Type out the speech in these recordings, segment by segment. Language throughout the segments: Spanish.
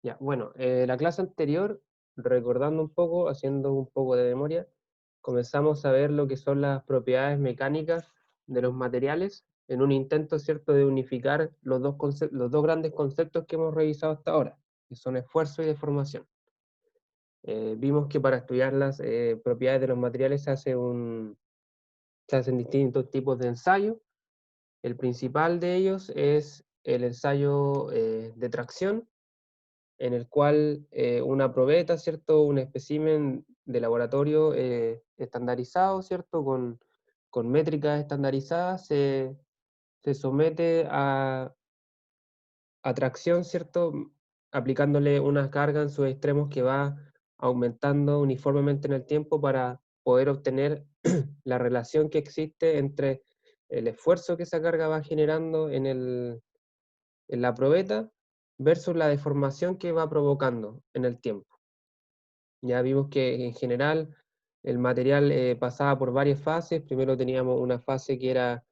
Ya, bueno, la clase anterior, recordando un poco, haciendo un poco de memoria, comenzamos a ver lo que son las propiedades mecánicas de los materiales en un intento, ¿cierto?, de unificar los dos grandes conceptos que hemos revisado hasta ahora, que son esfuerzo y deformación. Vimos que para estudiar las propiedades de los materiales se hacen distintos tipos de ensayos. El principal de ellos es el ensayo de tracción, en el cual una probeta, ¿cierto? Un espécimen de laboratorio estandarizado, ¿cierto? Con métricas estandarizadas, se somete a tracción, ¿cierto? Aplicándole una carga en sus extremos que va aumentando uniformemente en el tiempo para poder obtener la relación que existe entre el esfuerzo que esa carga va generando en la probeta versus la deformación que va provocando en el tiempo. Ya vimos que en general el material pasaba por varias fases. Primero teníamos una fase que era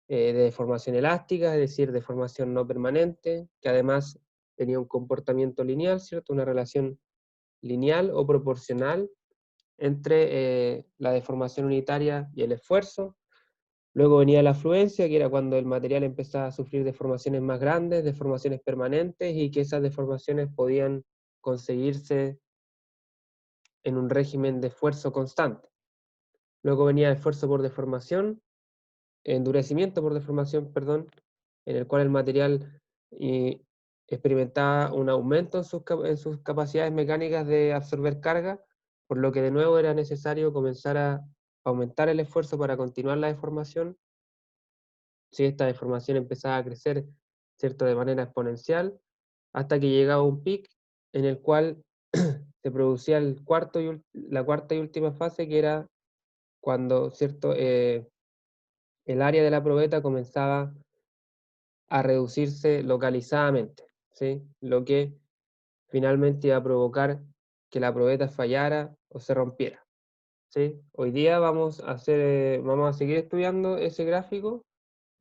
de deformación elástica, es decir, deformación no permanente, que además tenía un comportamiento lineal, ¿cierto? Una relación lineal o proporcional entre la deformación unitaria y el esfuerzo. Luego venía la fluencia, que era cuando el material empezaba a sufrir deformaciones más grandes, deformaciones permanentes, y que esas deformaciones podían conseguirse en un régimen de esfuerzo constante. Luego venía el esfuerzo por deformación, endurecimiento por deformación, perdón, en el cual el material eh, experimentaba un aumento en sus capacidades mecánicas de absorber carga, por lo que de nuevo era necesario comenzar a aumentar el esfuerzo para continuar la deformación. Si esta deformación empezaba a crecer, ¿cierto?, de manera exponencial, hasta que llegaba un pic en el cual se producía la cuarta y última fase, que era cuando, ¿cierto?, el área de la probeta comenzaba a reducirse localizadamente, ¿sí? Lo que finalmente iba a provocar que la probeta fallara o se rompiera, ¿sí? Hoy día vamos a seguir estudiando ese gráfico.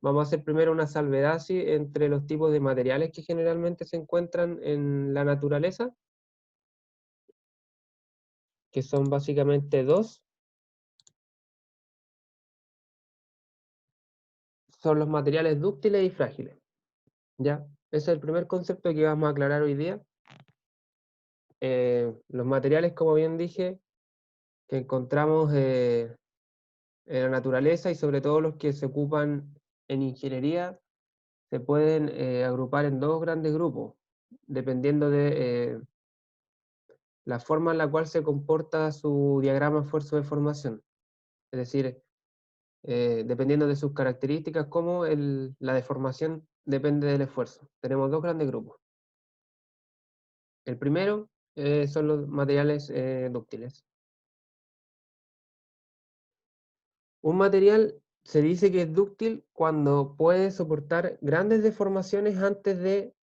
Vamos a hacer primero una salvedad ¿sí? entre los tipos de materiales que generalmente se encuentran en la naturaleza, que son básicamente dos. Son los materiales dúctiles y frágiles, ¿ya? Ese es el primer concepto que vamos a aclarar hoy día. Los materiales, como bien dije, que encontramos en la naturaleza y sobre todo los que se ocupan en ingeniería, se pueden agrupar en dos grandes grupos, dependiendo de la forma en la cual se comporta su diagrama esfuerzo-deformación. Es decir, dependiendo de sus características, cómo la deformación depende del esfuerzo. Tenemos dos grandes grupos. El primero son los materiales dúctiles. Un material se dice que es dúctil cuando puede soportar grandes deformaciones antes de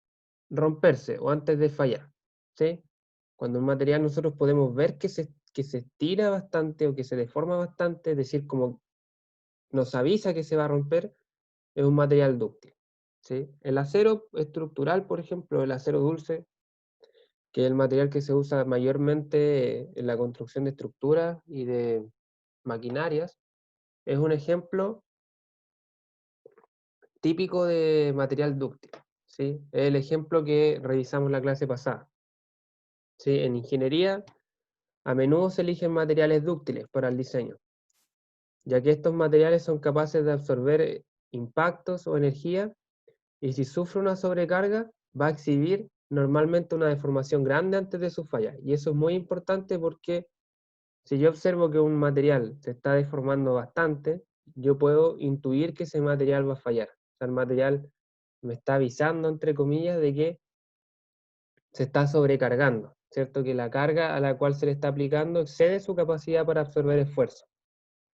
romperse o antes de fallar, ¿sí? Cuando un material nosotros podemos ver que se estira bastante o que se deforma bastante, es decir, como nos avisa que se va a romper, es un material dúctil, ¿sí? El acero estructural, por ejemplo, el acero dulce, que es el material que se usa mayormente en la construcción de estructuras y de maquinarias, es un ejemplo típico de material dúctil, ¿sí? Es el ejemplo que revisamos la clase pasada, ¿sí? En ingeniería, a menudo se eligen materiales dúctiles para el diseño, ya que estos materiales son capaces de absorber impactos o energía, y si sufre una sobrecarga, va a exhibir normalmente una deformación grande antes de su falla. Y eso es muy importante porque si yo observo que un material se está deformando bastante, yo puedo intuir que ese material va a fallar. O sea, el material me está avisando, entre comillas, de que se está sobrecargando, ¿cierto? Que la carga a la cual se le está aplicando excede su capacidad para absorber esfuerzo.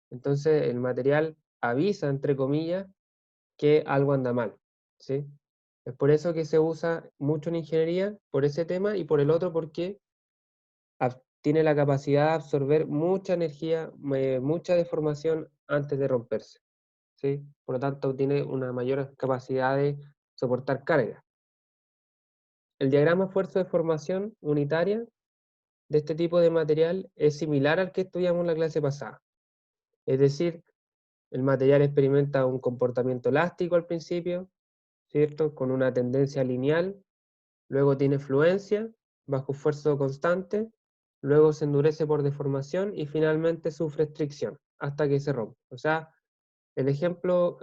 Entonces el material avisa, entre comillas, que algo anda mal, ¿sí? Es por eso que se usa mucho en ingeniería, por ese tema, y por el otro porque tiene la capacidad de absorber mucha energía, mucha deformación antes de romperse, ¿sí? Por lo tanto, tiene una mayor capacidad de soportar carga. el diagrama esfuerzo-deformación unitaria de este tipo de material es similar al que estudiamos en la clase pasada. Es decir, el material experimenta un comportamiento elástico al principio, ¿cierto? Con una tendencia lineal, luego tiene fluencia bajo esfuerzo constante, luego se endurece por deformación y finalmente sufre fricción hasta que se rompe. O sea, el ejemplo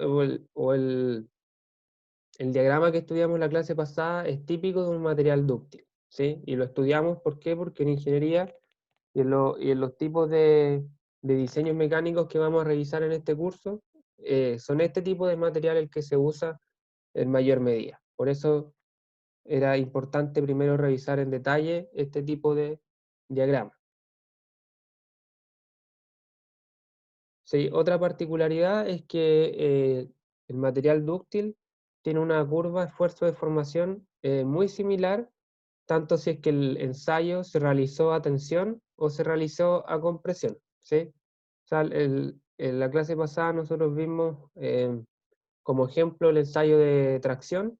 el diagrama que estudiamos en la clase pasada es típico de un material dúctil, ¿sí? Y lo estudiamos, ¿por qué? Porque en ingeniería y en los tipos de diseños mecánicos que vamos a revisar en este curso, son este tipo de material el que se usa en mayor medida. Por eso era importante primero revisar en detalle este tipo de diagrama. Sí, otra particularidad es que el material dúctil tiene una curva esfuerzo-deformación muy similar, tanto si es que el ensayo se realizó a tensión o se realizó a compresión, ¿sí? O sea, en la clase pasada nosotros vimos como ejemplo el ensayo de tracción,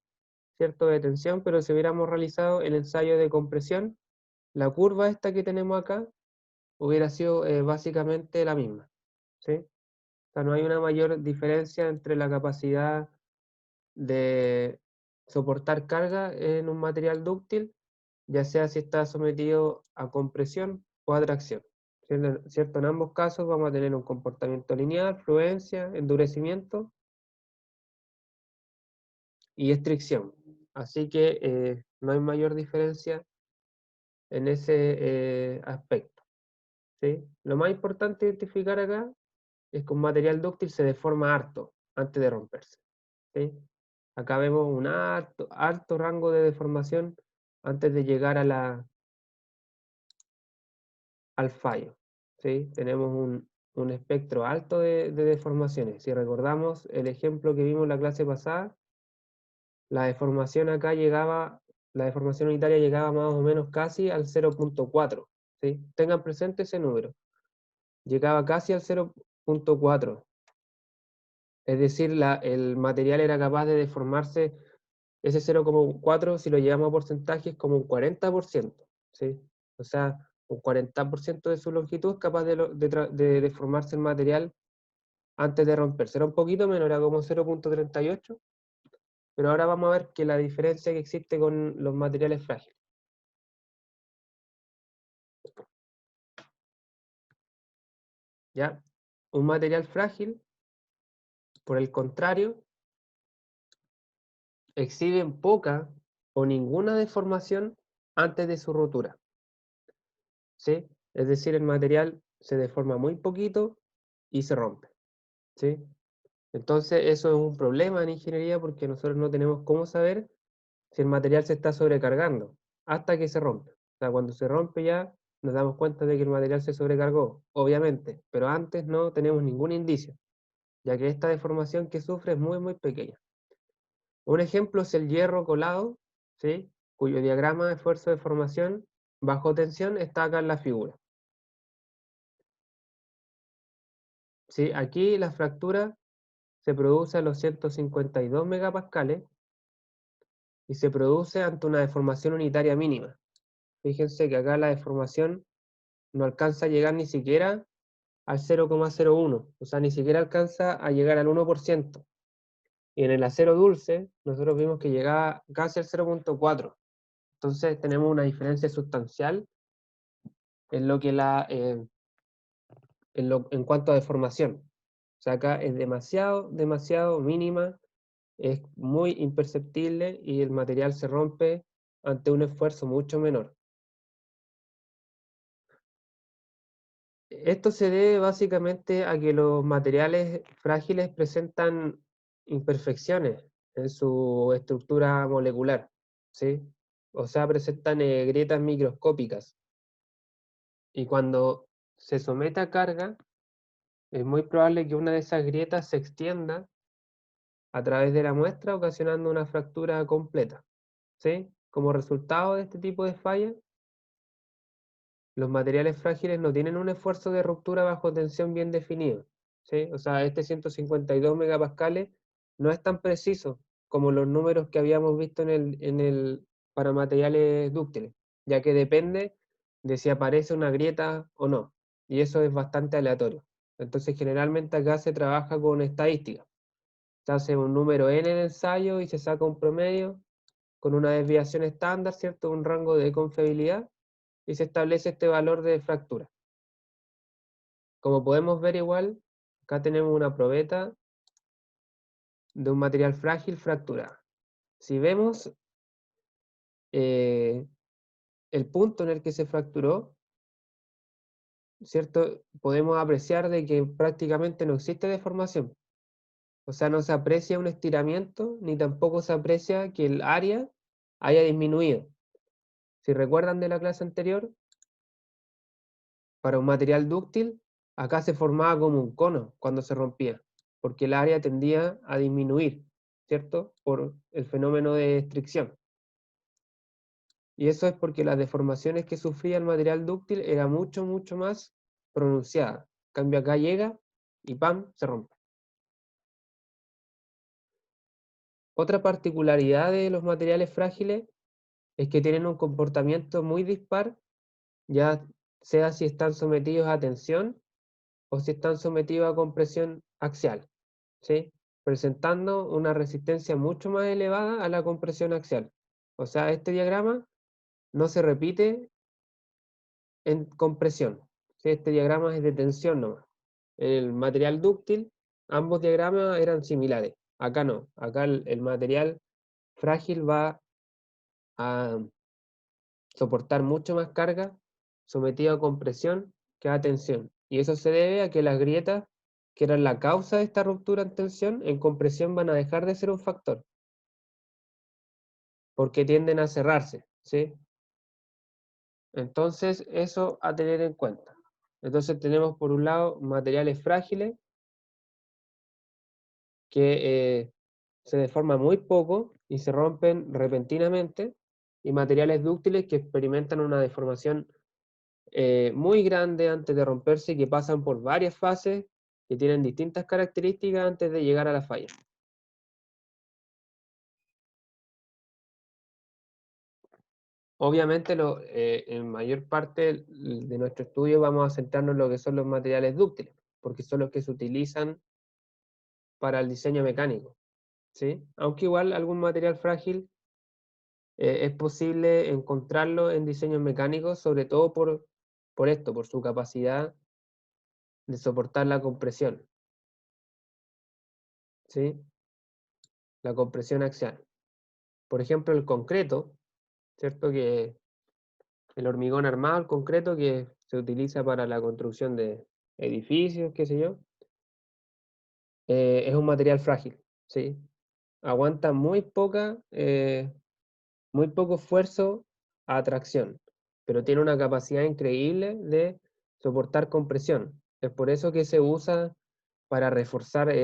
¿cierto? De tensión, pero si hubiéramos realizado el ensayo de compresión, la curva esta que tenemos acá hubiera sido básicamente la misma, ¿sí? O sea, no hay una mayor diferencia entre la capacidad de soportar carga en un material dúctil, ya sea si está sometido a compresión o a tracción. ¿Cierto? En ambos casos vamos a tener un comportamiento lineal, fluencia, endurecimiento y estricción. Así que no hay mayor diferencia en ese aspecto, ¿sí? Lo más importante identificar acá es que un material dúctil se deforma harto antes de romperse, ¿sí? Acá vemos un alto rango de deformación antes de llegar al fallo, ¿sí? Tenemos un espectro alto de deformaciones. Si recordamos el ejemplo que vimos en la clase pasada, la deformación acá llegaba, la deformación unitaria llegaba más o menos casi al 0,4, ¿sí? Tengan presente ese número. Llegaba casi al 0,4. Es decir, el material era capaz de deformarse ese 0,4, si lo llevamos a porcentaje, es como un 40%, ¿sí? O sea, un 40% de su longitud es capaz de deformarse el material antes de romperse. Era un poquito menos, era como 0,38, pero ahora vamos a ver que la diferencia que existe con los materiales frágiles. ¿Ya? Un material frágil, por el contrario, exhibe poca o ninguna deformación antes de su rotura, ¿sí? Es decir, el material se deforma muy poquito y se rompe, ¿sí? Entonces eso es un problema en ingeniería porque nosotros no tenemos cómo saber si el material se está sobrecargando hasta que se rompe. O sea, cuando se rompe ya nos damos cuenta de que el material se sobrecargó, obviamente, pero antes no tenemos ningún indicio, ya que esta deformación que sufre es muy pequeña. Un ejemplo es el hierro colado, ¿sí? Cuyo diagrama de esfuerzo de formación bajo tensión está acá en la figura, ¿sí? Aquí la fractura se produce a los 152 megapascales y se produce ante una deformación unitaria mínima. Fíjense que acá la deformación no alcanza a llegar ni siquiera al 0,01, o sea, ni siquiera alcanza a llegar al 1%. Y en el acero dulce, nosotros vimos que llegaba casi al 0,4. Entonces tenemos una diferencia sustancial en lo que en cuanto a deformación. O sea, acá es demasiado mínima, es muy imperceptible y el material se rompe ante un esfuerzo mucho menor. Esto se debe básicamente a que los materiales frágiles presentan imperfecciones en su estructura molecular, ¿sí? O sea, presentan grietas microscópicas. Y cuando se somete a carga, es muy probable que una de esas grietas se extienda a través de la muestra, ocasionando una fractura completa, ¿sí? Como resultado de este tipo de fallas, los materiales frágiles no tienen un esfuerzo de ruptura bajo tensión bien definido, ¿sí? O sea, este 152 megapascales no es tan preciso como los números que habíamos visto en el para materiales dúctiles, ya que depende de si aparece una grieta o no, y eso es bastante aleatorio. Entonces, generalmente acá se trabaja con estadística. Se hace un número n de ensayo y se saca un promedio con una desviación estándar, ¿cierto? Un rango de confiabilidad, y se establece este valor de fractura. Como podemos ver igual, acá tenemos una probeta de un material frágil fracturado. Si vemos el punto en el que se fracturó, ¿cierto? Podemos apreciar de que prácticamente no existe deformación. O sea, no se aprecia un estiramiento, ni tampoco se aprecia que el área haya disminuido. Si recuerdan de la clase anterior, para un material dúctil, acá se formaba como un cono cuando se rompía, porque el área tendía a disminuir, ¿cierto? Por el fenómeno de estricción. Y eso es porque las deformaciones que sufría el material dúctil era mucho, mucho más pronunciada. En cambio acá llega y ¡pam! Se rompe. Otra particularidad de los materiales frágiles es que tienen un comportamiento muy dispar, ya sea si están sometidos a tensión o si están sometidos a compresión axial, ¿sí? Presentando una resistencia mucho más elevada a la compresión axial. O sea, este diagrama no se repite en compresión, ¿sí? Este diagrama es de tensión nomás. El material dúctil, ambos diagramas eran similares. Acá no, acá el material frágil va a soportar mucho más carga sometido a compresión que a tensión. Y eso se debe a que las grietas, que eran la causa de esta ruptura en tensión, en compresión van a dejar de ser un factor, porque tienden a cerrarse, ¿sí? Entonces, eso a tener en cuenta. Entonces tenemos por un lado materiales frágiles que se deforman muy poco y se rompen repentinamente, y materiales dúctiles que experimentan una deformación muy grande antes de romperse y que pasan por varias fases que tienen distintas características antes de llegar a la falla. Obviamente, en mayor parte de nuestro estudio vamos a centrarnos en lo que son los materiales dúctiles, porque son los que se utilizan para el diseño mecánico, ¿sí? Aunque igual algún material frágil es posible encontrarlo en diseños mecánicos, sobre todo por esto, por su capacidad de soportar la compresión, ¿sí? La compresión axial. Por ejemplo, el concreto, ¿cierto? Que el hormigón armado, el concreto que se utiliza para la construcción de edificios, qué sé yo, es un material frágil, ¿sí? Aguanta muy poco esfuerzo a tracción, pero tiene una capacidad increíble de soportar compresión. Es por eso que se usa para reforzar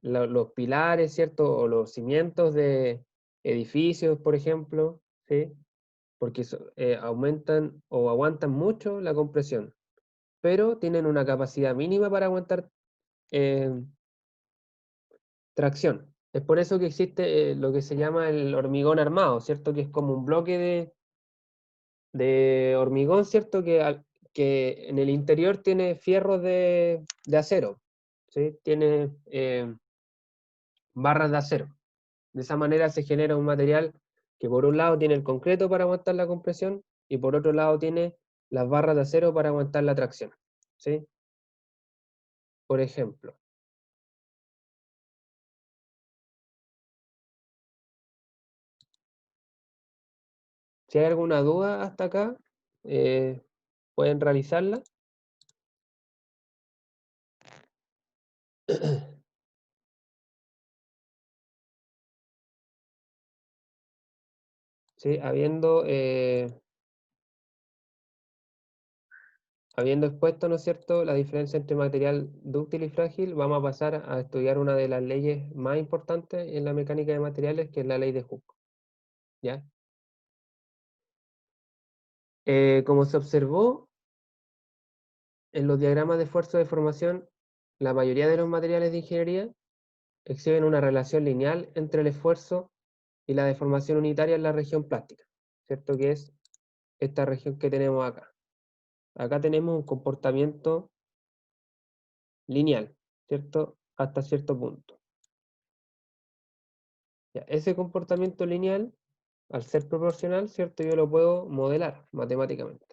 los pilares, ¿cierto? O los cimientos de edificios, por ejemplo, ¿sí? Porque aumentan o aguantan mucho la compresión, pero tienen una capacidad mínima para aguantar eh, tracción. Es por eso que existe lo que se llama el hormigón armado, ¿cierto? Que es como un bloque de hormigón, ¿cierto? Que en el interior tiene fierros de acero, ¿sí? Tiene barras de acero. De esa manera se genera un material que por un lado tiene el concreto para aguantar la compresión y por otro lado tiene las barras de acero para aguantar la tracción, ¿sí? Por ejemplo, si hay alguna duda hasta acá, eh, pueden realizarla. ¿Sí? Habiendo expuesto, ¿no es cierto?, la diferencia entre material dúctil y frágil, vamos a pasar a estudiar una de las leyes más importantes en la mecánica de materiales, que es la ley de Hooke, ¿ya? Como se observó en los diagramas de esfuerzo de formación, la mayoría de los materiales de ingeniería exhiben una relación lineal entre el esfuerzo y la deformación unitaria es la región plástica, ¿cierto? Que es esta región que tenemos acá. Acá tenemos un comportamiento lineal, ¿cierto? Hasta cierto punto. Ya, ese comportamiento lineal, al ser proporcional, ¿cierto? Yo lo puedo modelar matemáticamente.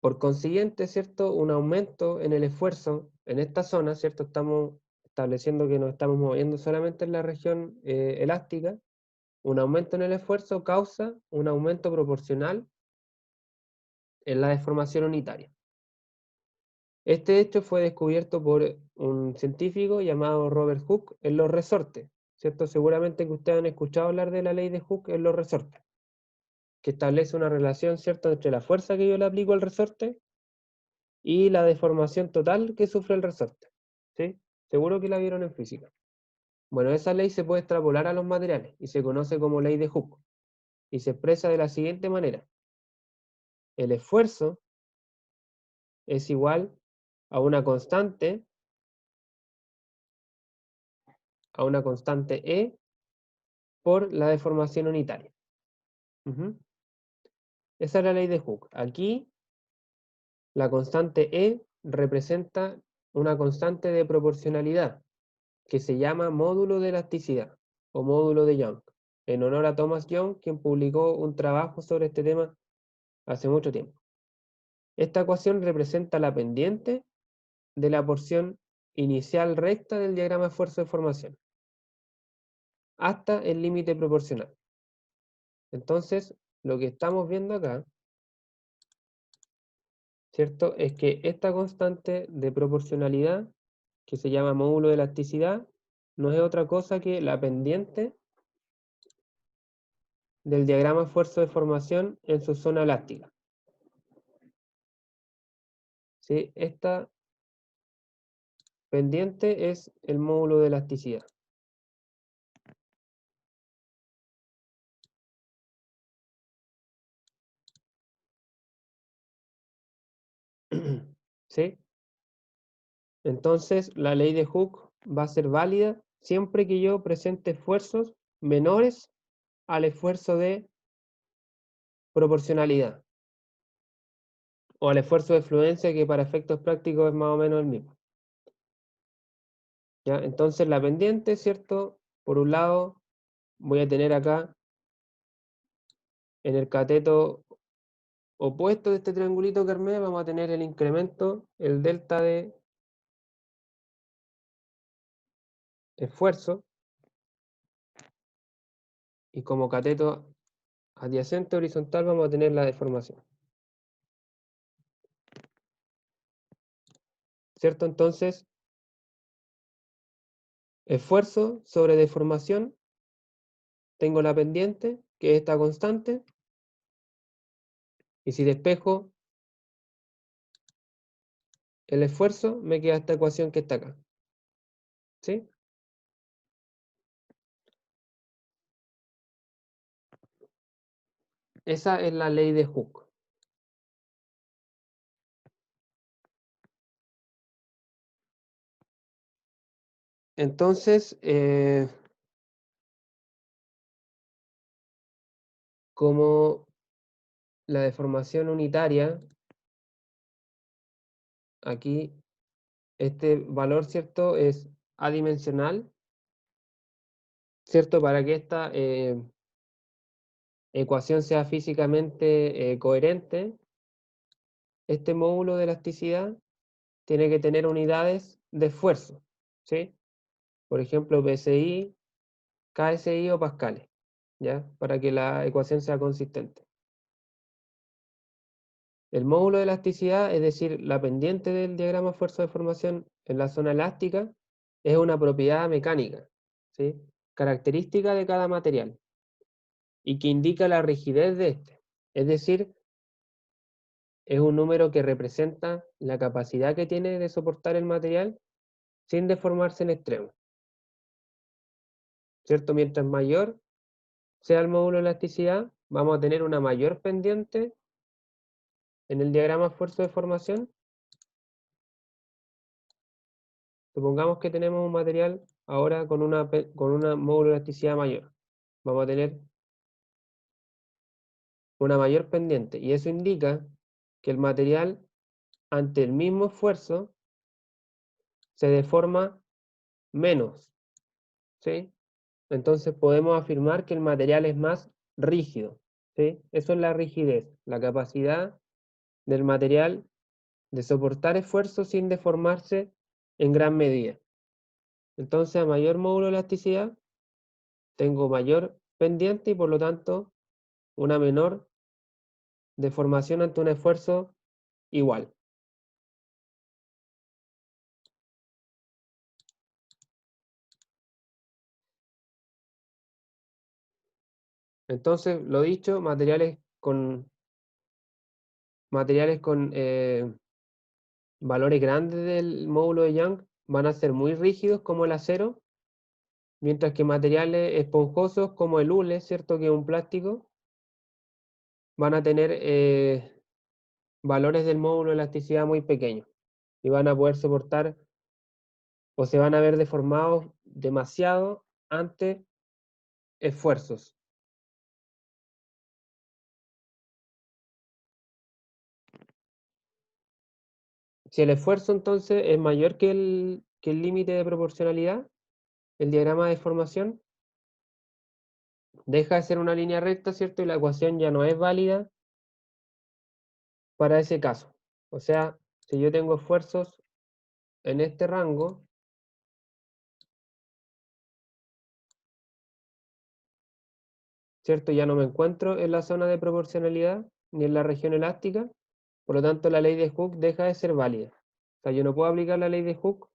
Por consiguiente, ¿cierto? Un aumento en el esfuerzo en esta zona, ¿cierto? Estamos estableciendo que nos estamos moviendo solamente en la región elástica. Un aumento en el esfuerzo causa un aumento proporcional en la deformación unitaria. Este hecho fue descubierto por un científico llamado Robert Hooke en los resortes, ¿cierto? Seguramente que ustedes han escuchado hablar de la ley de Hooke en los resortes, que establece una relación, ¿cierto?, entre la fuerza que yo le aplico al resorte y la deformación total que sufre el resorte, ¿sí? Seguro que la vieron en física. Bueno, esa ley se puede extrapolar a los materiales y se conoce como ley de Hooke, y se expresa de la siguiente manera. El esfuerzo es igual a una constante E por la deformación unitaria. Esa es la ley de Hooke. Aquí la constante E representa una constante de proporcionalidad que se llama módulo de elasticidad o módulo de Young, en honor a Thomas Young, quien publicó un trabajo sobre este tema hace mucho tiempo. Esta ecuación representa la pendiente de la porción inicial recta del diagrama de esfuerzo de formación hasta el límite proporcional. Entonces, lo que estamos viendo acá, ¿cierto?, es que esta constante de proporcionalidad, que se llama módulo de elasticidad, no es otra cosa que la pendiente del diagrama de esfuerzo de formación en su zona elástica. ¿Sí? Esta pendiente es el módulo de elasticidad. ¿Sí? Entonces, la ley de Hooke va a ser válida siempre que yo presente esfuerzos menores al esfuerzo de proporcionalidad o al esfuerzo de fluencia, que para efectos prácticos es más o menos el mismo. ¿Ya? Entonces, la pendiente, ¿cierto? Por un lado, voy a tener acá en el cateto opuesto de este triangulito que armé, vamos a tener el incremento, el delta de esfuerzo, y como cateto adyacente horizontal vamos a tener la deformación. ¿Cierto? Entonces, esfuerzo sobre deformación, tengo la pendiente, que es esta constante, y si despejo el esfuerzo, me queda esta ecuación que está acá. ¿Sí? Esa es la ley de Hooke. Entonces, como la deformación unitaria, aquí este valor, ¿cierto?, es adimensional, ¿cierto? Para que esta ecuación sea físicamente coherente, este módulo de elasticidad tiene que tener unidades de esfuerzo, ¿sí? Por ejemplo, PSI, KSI o pascales, ¿ya? Para que la ecuación sea consistente. El módulo de elasticidad, es decir, la pendiente del diagrama de esfuerzo de formación en la zona elástica, es una propiedad mecánica, ¿sí?, característica de cada material y que indica la rigidez de este. Es decir, es un número que representa la capacidad que tiene de soportar el material sin deformarse en extremo, ¿cierto? Mientras mayor sea el módulo de elasticidad, vamos a tener una mayor pendiente en el diagrama de esfuerzo de formación. Supongamos que tenemos un material ahora con una módulo de elasticidad mayor. Vamos a tener una mayor pendiente. Y eso indica que el material, ante el mismo esfuerzo, se deforma menos, ¿sí? Entonces podemos afirmar que el material es más rígido, ¿sí? Eso es la rigidez, la capacidad del material de soportar esfuerzos sin deformarse en gran medida. Entonces, a mayor módulo de elasticidad, tengo mayor pendiente y por lo tanto una menor deformación ante un esfuerzo igual. Entonces, lo dicho, materiales con valores grandes del módulo de Young van a ser muy rígidos como el acero, mientras que materiales esponjosos como el hule, ¿cierto? Que es un plástico, van a tener valores del módulo de elasticidad muy pequeños y van a poder soportar o se van a ver deformados demasiado ante esfuerzos. Si el esfuerzo entonces es mayor que el límite de proporcionalidad, el diagrama de deformación deja de ser una línea recta, ¿cierto? Y la ecuación ya no es válida para ese caso. O sea, si yo tengo esfuerzos en este rango, ¿cierto? Ya no me encuentro en la zona de proporcionalidad ni en la región elástica, por lo tanto la ley de Hooke deja de ser válida. O sea, yo no puedo aplicar la ley de Hooke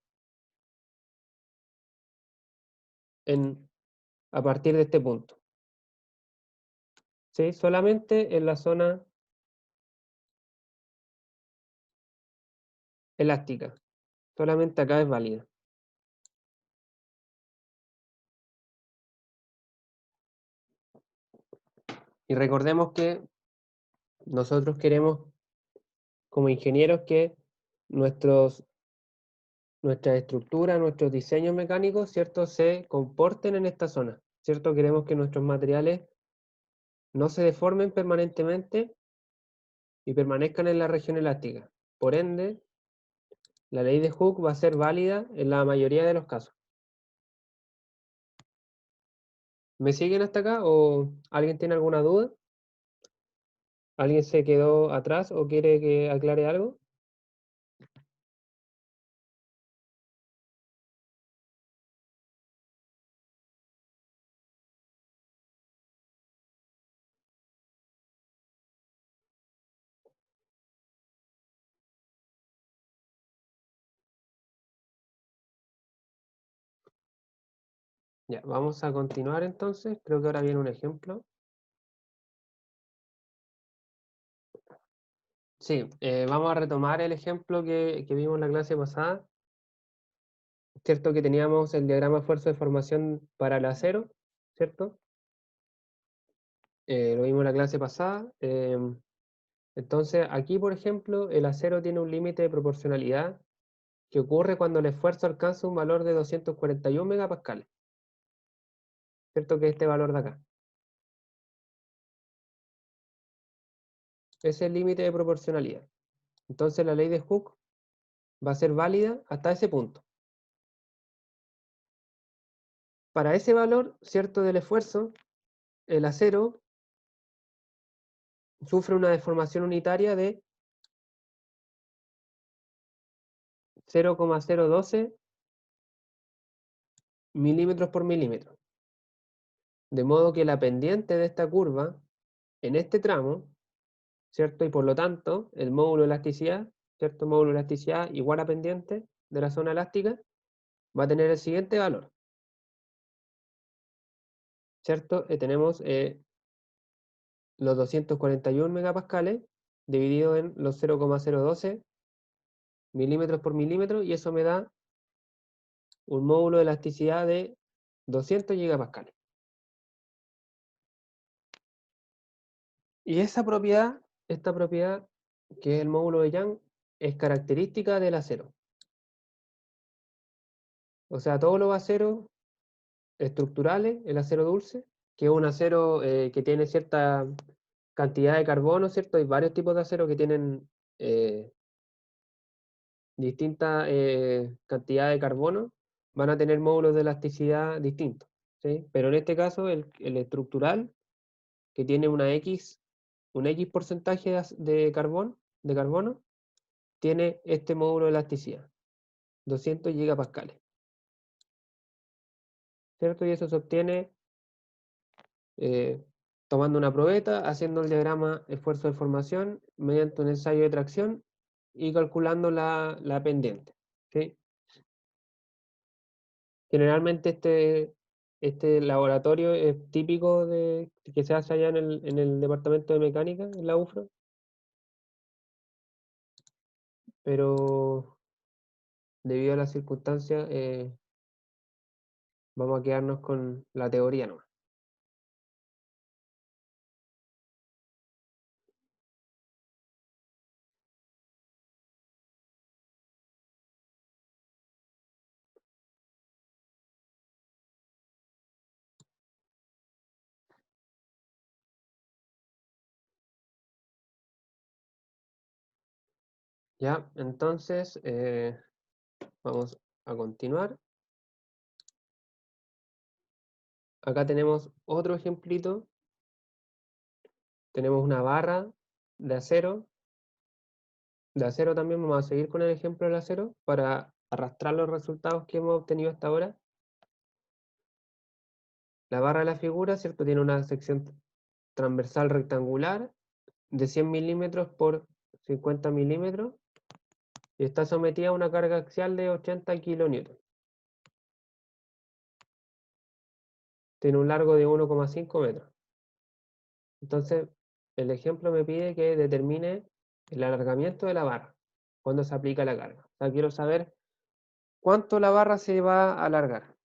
a partir de este punto, ¿sí? Solamente en la zona elástica, solamente acá es válida. Y recordemos que nosotros queremos, como ingenieros, que nuestras estructuras, nuestros diseños mecánicos, ¿cierto?, se comporten en esta zona, ¿cierto? Queremos que nuestros materiales no se deformen permanentemente y permanezcan en la región elástica. Por ende, la ley de Hooke va a ser válida en la mayoría de los casos. ¿Me siguen hasta acá o alguien tiene alguna duda? ¿Alguien se quedó atrás o quiere que aclare algo? Ya, vamos a continuar entonces. Creo que ahora viene un ejemplo. Sí, vamos a retomar el ejemplo que vimos en la clase pasada. ¿Cierto? Que teníamos el diagrama de esfuerzo de formación para el acero, ¿cierto? Lo vimos en la clase pasada. Entonces, aquí, por ejemplo, el acero tiene un límite de proporcionalidad que ocurre cuando el esfuerzo alcanza un valor de 241 megapascales, ¿cierto? Que es este valor de acá. Ese es el límite de proporcionalidad. Entonces, la ley de Hooke va a ser válida hasta ese punto. Para ese valor, ¿cierto?, del esfuerzo, el acero sufre una deformación unitaria de 0,012 milímetros por milímetro. De modo que la pendiente de esta curva, en este tramo, ¿cierto? Y por lo tanto, el módulo de elasticidad, ¿cierto? Módulo de elasticidad igual a pendiente de la zona elástica, va a tener el siguiente valor, ¿cierto? Tenemos los 241 megapascales dividido en los 0,012 milímetros por milímetro, y eso me da un módulo de elasticidad de 200 gigapascales. Y esta propiedad, que es el módulo de Young, es característica del acero. O sea, todos los aceros estructurales, el acero dulce, que es un acero que tiene cierta cantidad de carbono, ¿cierto? Hay varios tipos de acero que tienen distinta cantidad de carbono, van a tener módulos de elasticidad distintos, ¿sí? Pero en este caso, el estructural, que tiene un X porcentaje de carbono, tiene este módulo de elasticidad, 200 gigapascales, ¿cierto? Y eso se obtiene eh, tomando una probeta, haciendo el diagrama esfuerzo de formación mediante un ensayo de tracción y calculando la pendiente, ¿sí? Generalmente este laboratorio es típico de que se hace allá en el departamento de mecánica, en la UFRO, pero debido a las circunstancias vamos a quedarnos con la teoría nomás. Ya, entonces vamos a continuar. Acá tenemos otro ejemplito. Tenemos una barra de acero. De acero también vamos a seguir con el ejemplo del acero para arrastrar los resultados que hemos obtenido hasta ahora. La barra de la figura, ¿cierto? Tiene una sección transversal rectangular de 100 milímetros por 50 milímetros y está sometida a una carga axial de 80 kilonewton. Tiene un largo de 1,5 metros. Entonces, el ejemplo me pide que determine el alargamiento de la barra cuando se aplica la carga. O sea, quiero saber cuánto la barra se va a alargar.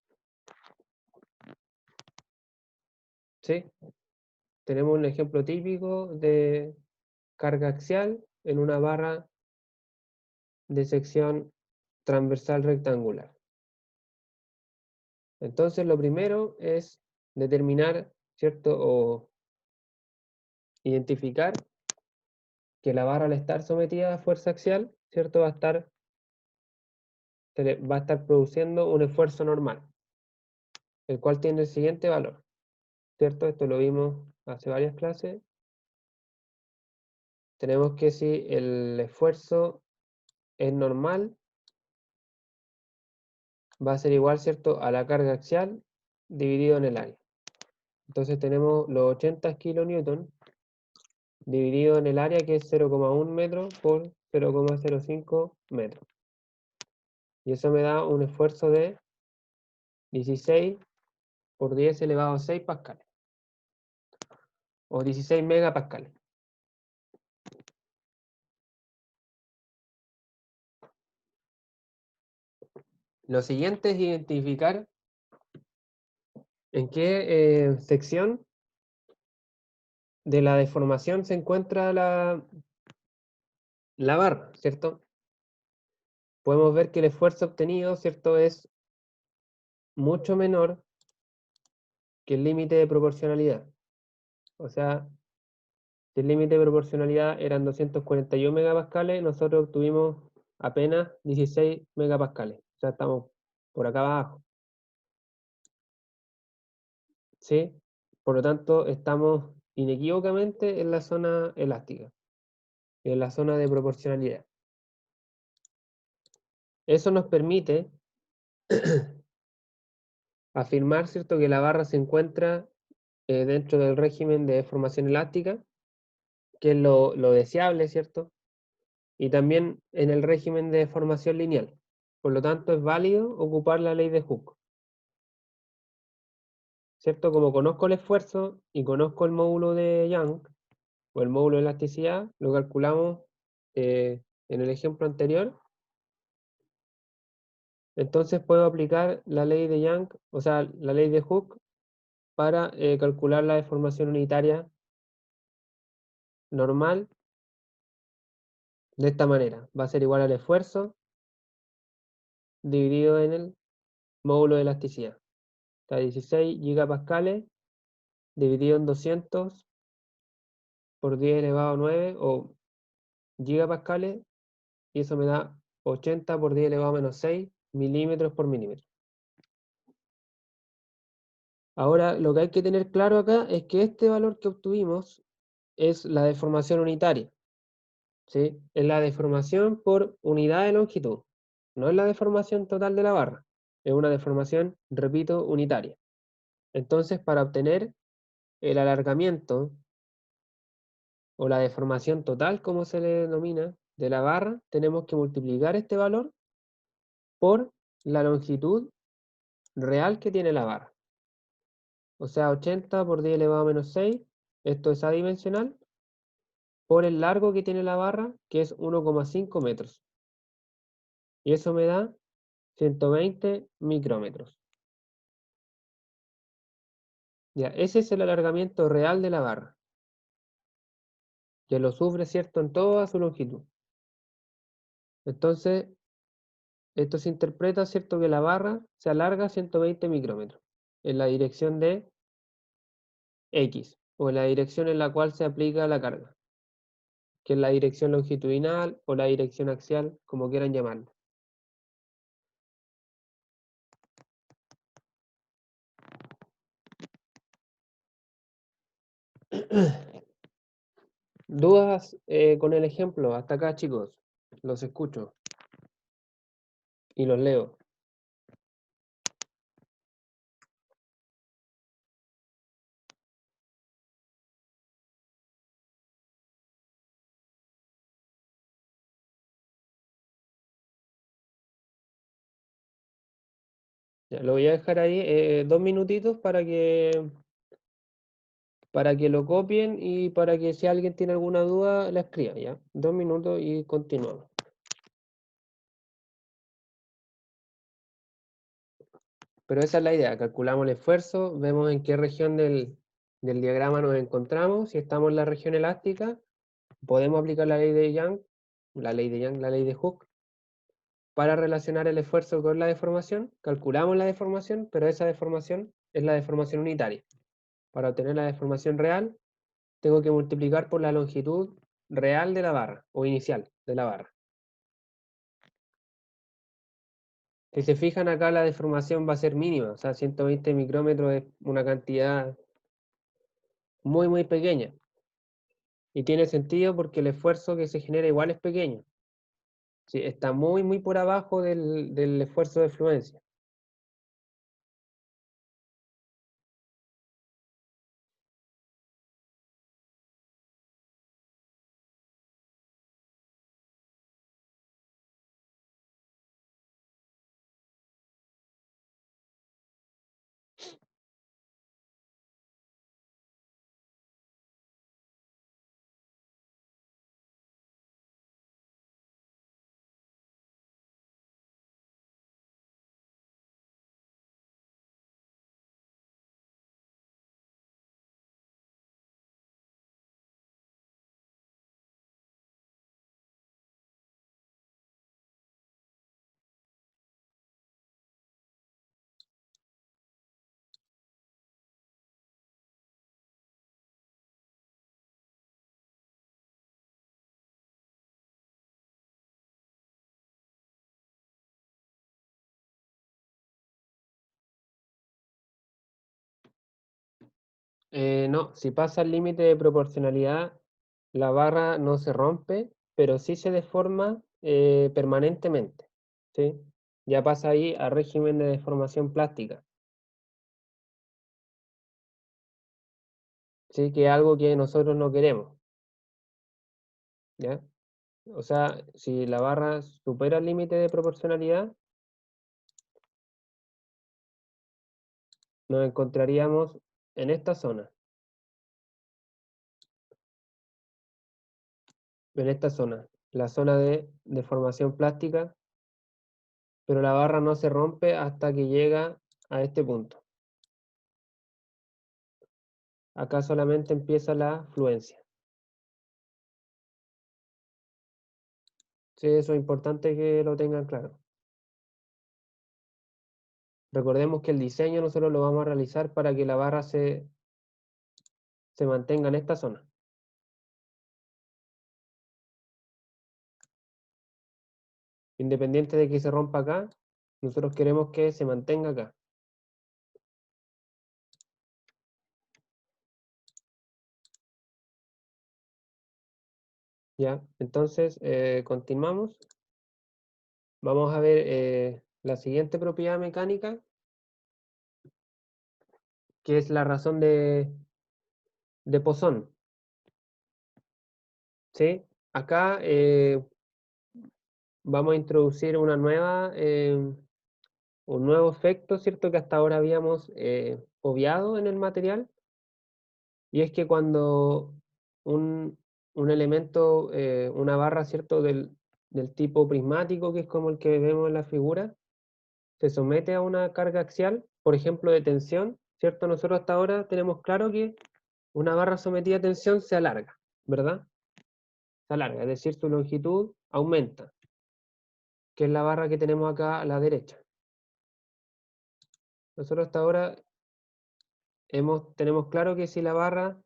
¿Sí? Tenemos un ejemplo típico de carga axial en una barra de sección transversal rectangular. Entonces, lo primero es determinar, ¿cierto? O identificar que la barra al estar sometida a fuerza axial, ¿cierto? Va a estar produciendo un esfuerzo normal, el cual tiene el siguiente valor, ¿cierto? Esto lo vimos hace varias clases. Tenemos que si el esfuerzo es normal, va a ser igual, ¿cierto?, a la carga axial dividido en el área. Entonces tenemos los 80 kilonewton dividido en el área, que es 0,1 metro por 0,05 metros. Y eso me da un esfuerzo de 16 por 10 elevado a 6 pascales. O 16 megapascales. Lo siguiente es identificar en qué sección de la deformación se encuentra la barra, ¿cierto? Podemos ver que el esfuerzo obtenido, ¿cierto?, es mucho menor que el límite de proporcionalidad. O sea, si el límite de proporcionalidad eran 241 megapascales, nosotros obtuvimos apenas 16 megapascales. O sea, estamos por acá abajo, ¿sí? Por lo tanto, estamos inequívocamente en la zona elástica, en la zona de proporcionalidad. Eso nos permite afirmar, ¿cierto?, que la barra se encuentra dentro del régimen de deformación elástica, que es lo deseable, ¿cierto? Y también en el régimen de deformación lineal. Por lo tanto, es válido ocupar la ley de Hooke, ¿cierto? Como conozco el esfuerzo y conozco el módulo de Young, o el módulo de elasticidad, lo calculamos en el ejemplo anterior. Entonces puedo aplicar la ley de Young, o sea, la ley de Hooke, para calcular la deformación unitaria normal de esta manera. Va a ser igual al esfuerzo dividido en el módulo de elasticidad. Está 16 gigapascales dividido en 200 por 10 elevado a 9, o gigapascales, y eso me da 80 por 10 elevado a menos 6 milímetros por milímetro. Ahora, lo que hay que tener claro acá es que este valor que obtuvimos es la deformación unitaria, ¿sí? Es la deformación por unidad de longitud, no es la deformación total de la barra, es una deformación, repito, unitaria. Entonces, para obtener el alargamiento o la deformación total, como se le denomina, de la barra, tenemos que multiplicar este valor por la longitud real que tiene la barra. O sea, 80 por 10 elevado a menos 6, esto es adimensional, por el largo que tiene la barra, que es 1,5 metros. Y eso me da 120 micrómetros. Ya, ese es el alargamiento real de la barra, que lo sufre, ¿cierto?, en toda su longitud. Entonces, esto se interpreta, ¿cierto?, que la barra se alarga 120 micrómetros en la dirección de X, o en la dirección en la cual se aplica la carga, que es la dirección longitudinal o la dirección axial, como quieran llamarlo. ¿Dudas con el ejemplo? Hasta acá, chicos. Los escucho y los leo. Ya, lo voy a dejar ahí 2 minutitos para que lo copien y para que si alguien tiene alguna duda la escriba, ¿ya? 2 minutos y continuamos. Pero esa es la idea, calculamos el esfuerzo, vemos en qué región del diagrama nos encontramos. Si estamos en la región elástica, podemos aplicar la ley de Young, la ley de Hooke, para relacionar el esfuerzo con la deformación. Calculamos la deformación, pero esa deformación es la deformación unitaria. Para obtener la deformación real, tengo que multiplicar por la longitud real de la barra, o inicial de la barra. Si se fijan acá, la deformación va a ser mínima, o sea, 120 micrómetros es una cantidad muy, muy pequeña. Y tiene sentido porque el esfuerzo que se genera igual es pequeño. Sí, está muy, muy por abajo del esfuerzo de fluencia. No, si pasa el límite de proporcionalidad, la barra no se rompe, pero sí se deforma permanentemente, ¿sí? Ya pasa ahí a régimen de deformación plástica, ¿sí? Que es algo que nosotros no queremos, ¿ya? O sea, si la barra supera el límite de proporcionalidad, nos encontraríamos en esta zona, la zona de deformación plástica, pero la barra no se rompe hasta que llega a este punto. Acá solamente empieza la fluencia. Sí, eso es importante que lo tengan claro. Recordemos que el diseño nosotros lo vamos a realizar para que la barra se mantenga en esta zona. Independiente de que se rompa acá, nosotros queremos que se mantenga acá. ¿Ya? Entonces, continuamos. Vamos a ver la siguiente propiedad mecánica, que es la razón de Poisson. ¿Sí? Acá vamos a introducir un nuevo efecto, ¿cierto? Que hasta ahora habíamos obviado en el material, y es que cuando un elemento, una barra, ¿cierto? Del tipo prismático, que es como el que vemos en la figura, se somete a una carga axial, por ejemplo, de tensión, ¿cierto? Nosotros hasta ahora tenemos claro que una barra sometida a tensión se alarga, ¿verdad? Se alarga, es decir, su longitud aumenta, que es la barra que tenemos acá a la derecha. Nosotros hasta ahora tenemos claro que si la barra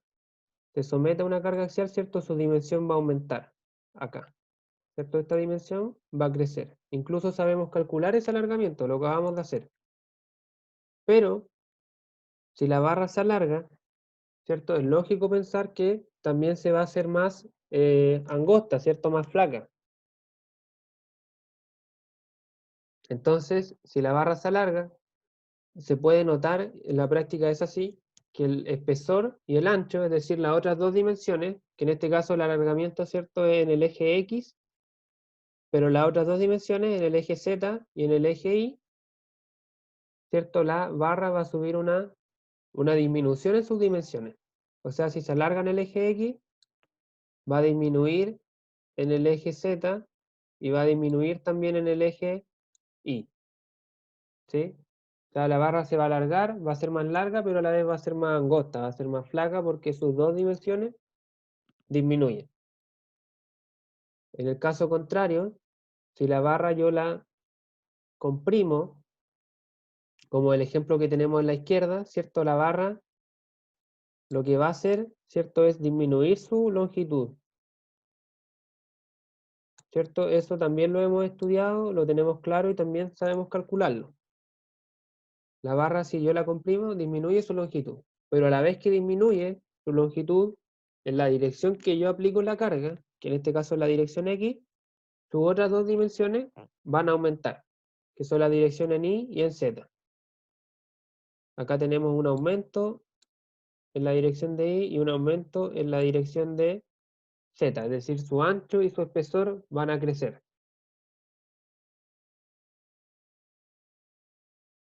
se somete a una carga axial, ¿cierto? Su dimensión va a aumentar acá, ¿cierto? Esta dimensión va a crecer. Incluso sabemos calcular ese alargamiento, lo acabamos de hacer. Pero si la barra se alarga, ¿cierto? Es lógico pensar que también se va a hacer más angosta, ¿cierto? Más flaca. Entonces, si la barra se alarga, se puede notar, en la práctica es así, que el espesor y el ancho, es decir, las otras dos dimensiones, que en este caso el alargamiento, ¿cierto?, es en el eje X, pero las otras dos dimensiones en el eje Z y en el eje Y, ¿cierto? La barra va a subir una disminución en sus dimensiones. O sea, si se alarga en el eje X, va a disminuir en el eje Z y va a disminuir también en el eje Y. ¿Sí? O sea, la barra se va a alargar, va a ser más larga, pero a la vez va a ser más angosta, va a ser más flaca porque sus dos dimensiones disminuyen. En el caso contrario, si la barra yo la comprimo, como el ejemplo que tenemos en la izquierda, ¿cierto? La barra lo que va a hacer, ¿cierto?, es disminuir su longitud, ¿cierto? Eso también lo hemos estudiado, lo tenemos claro y también sabemos calcularlo. La barra, si yo la comprimo, disminuye su longitud, pero a la vez que disminuye su longitud, en la dirección que yo aplico la carga, que en este caso es la dirección X, sus otras dos dimensiones van a aumentar, que son la dirección en Y y en Z. Acá tenemos un aumento en la dirección de Y y un aumento en la dirección de Z, es decir, su ancho y su espesor van a crecer.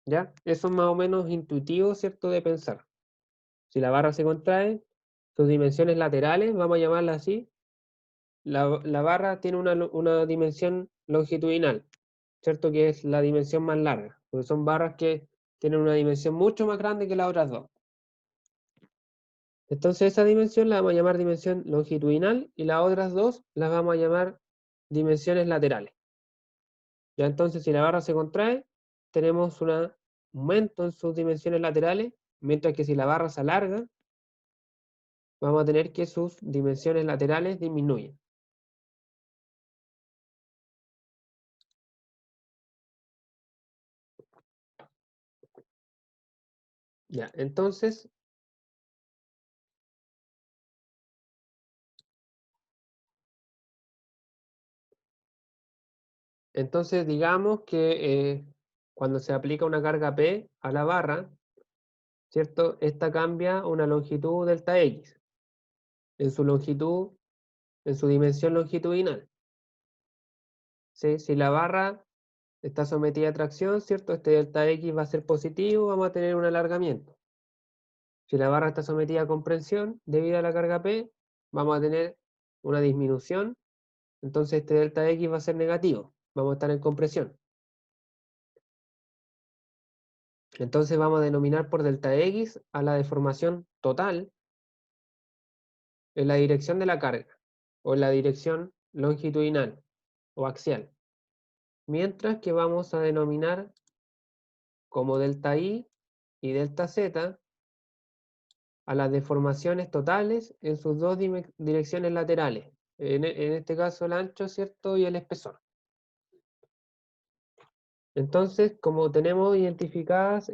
¿Ya? Eso es más o menos intuitivo, ¿cierto?, de pensar. Si la barra se contrae, sus dimensiones laterales, vamos a llamarla así, la barra tiene una dimensión longitudinal, ¿cierto? Que es la dimensión más larga, porque son barras que tienen una dimensión mucho más grande que las otras dos. Entonces esa dimensión la vamos a llamar dimensión longitudinal y las otras dos las vamos a llamar dimensiones laterales. Ya entonces si la barra se contrae, tenemos un aumento en sus dimensiones laterales, mientras que si la barra se alarga, vamos a tener que sus dimensiones laterales disminuyen. Ya, entonces digamos que cuando se aplica una carga P a la barra, ¿cierto? Esta cambia una longitud delta X en su longitud, en su dimensión longitudinal. ¿Sí? Si la barra está sometida a tracción, ¿cierto? Este delta X va a ser positivo, vamos a tener un alargamiento. Si la barra está sometida a comprensión debido a la carga P, vamos a tener una disminución, entonces este delta X va a ser negativo, vamos a estar en compresión. Entonces vamos a denominar por delta X a la deformación total en la dirección de la carga, o en la dirección longitudinal o axial. Mientras que vamos a denominar como delta I y delta Z a las deformaciones totales en sus dos direcciones laterales. En este caso el ancho, ¿cierto? Y el espesor. Entonces, como tenemos identificadas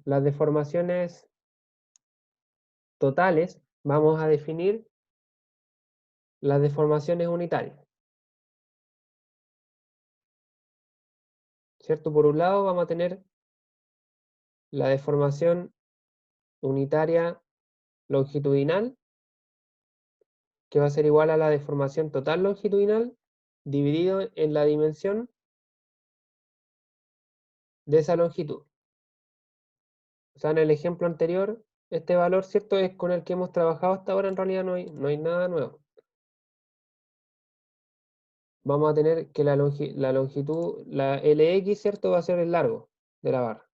las deformaciones totales, vamos a definir las deformaciones unitarias. ¿Cierto? Por un lado vamos a tener la deformación unitaria longitudinal, que va a ser igual a la deformación total longitudinal dividido en la dimensión de esa longitud. O sea, en el ejemplo anterior, este valor, ¿cierto?, es con el que hemos trabajado hasta ahora, en realidad no hay nada nuevo. Vamos a tener que la longitud, la LX, ¿cierto?, va a ser el largo de la barra.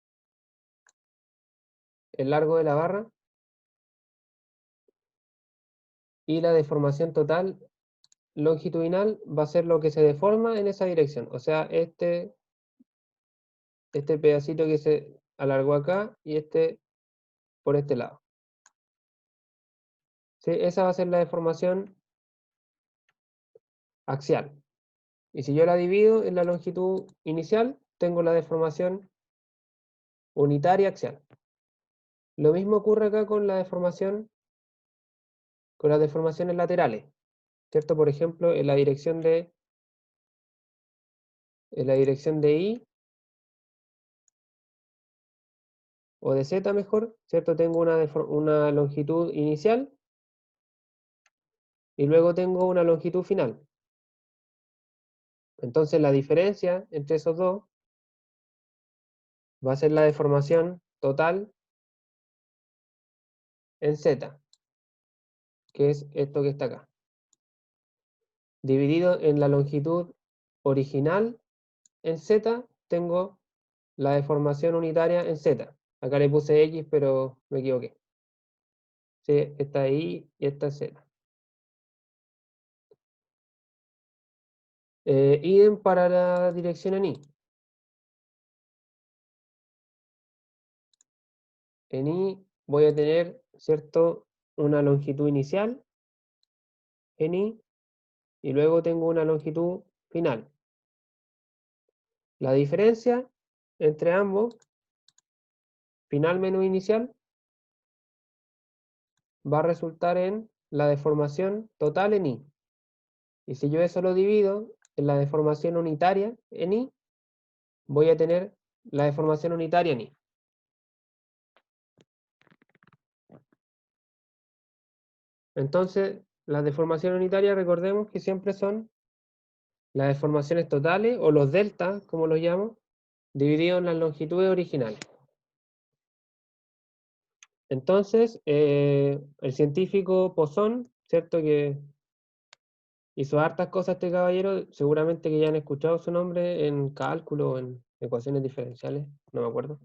El largo de la barra y la deformación total longitudinal va a ser lo que se deforma en esa dirección. O sea, este pedacito que se alargó acá y este por este lado. ¿Sí? Esa va a ser la deformación axial. Y si yo la divido en la longitud inicial, tengo la deformación unitaria axial. Lo mismo ocurre acá con la deformación, con las deformaciones laterales, ¿cierto? Por ejemplo, en la dirección de I o de Z mejor, ¿cierto? Tengo una longitud inicial y luego tengo una longitud final. Entonces la diferencia entre esos dos va a ser la deformación total en Z, que es esto que está acá, dividido en la longitud original en Z, tengo la deformación unitaria en Z. Acá le puse X, pero me equivoqué. Sí, esta es Y y esta es Z. Idem para la dirección en Y. En Y voy a tener, ¿cierto?, una longitud inicial en Y y luego tengo una longitud final. La diferencia entre ambos, final menos inicial, va a resultar en la deformación total en Y. Y si yo eso lo divido en la deformación unitaria en Y, voy a tener la deformación unitaria en Y. Entonces, las deformaciones unitarias, recordemos que siempre son las deformaciones totales, o los deltas, como los llamo, divididos en las longitudes originales. Entonces, el científico Poisson, ¿cierto?, que hizo hartas cosas este caballero, seguramente que ya han escuchado su nombre en cálculo, en ecuaciones diferenciales, no me acuerdo.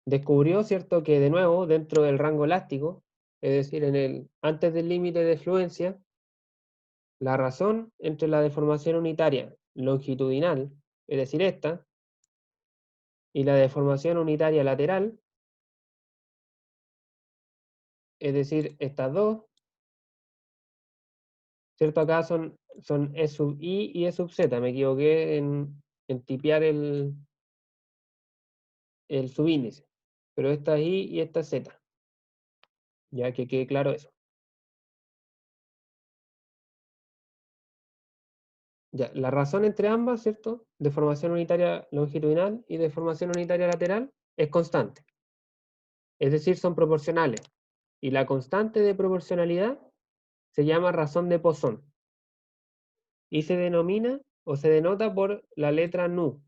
Descubrió, ¿cierto?, que de nuevo, dentro del rango elástico, es decir, antes del límite de fluencia, la razón entre la deformación unitaria longitudinal, es decir, esta, y la deformación unitaria lateral, es decir, estas dos, ¿cierto? Acá son E sub I y E sub Z, me equivoqué en tipear el subíndice, pero esta es I y esta es Z, ya que quede claro eso. Ya, la razón entre ambas, ¿cierto?, deformación unitaria longitudinal y deformación unitaria lateral, es constante. Es decir, son proporcionales. Y la constante de proporcionalidad se llama razón de Poisson. Y se denomina o se denota por la letra nu,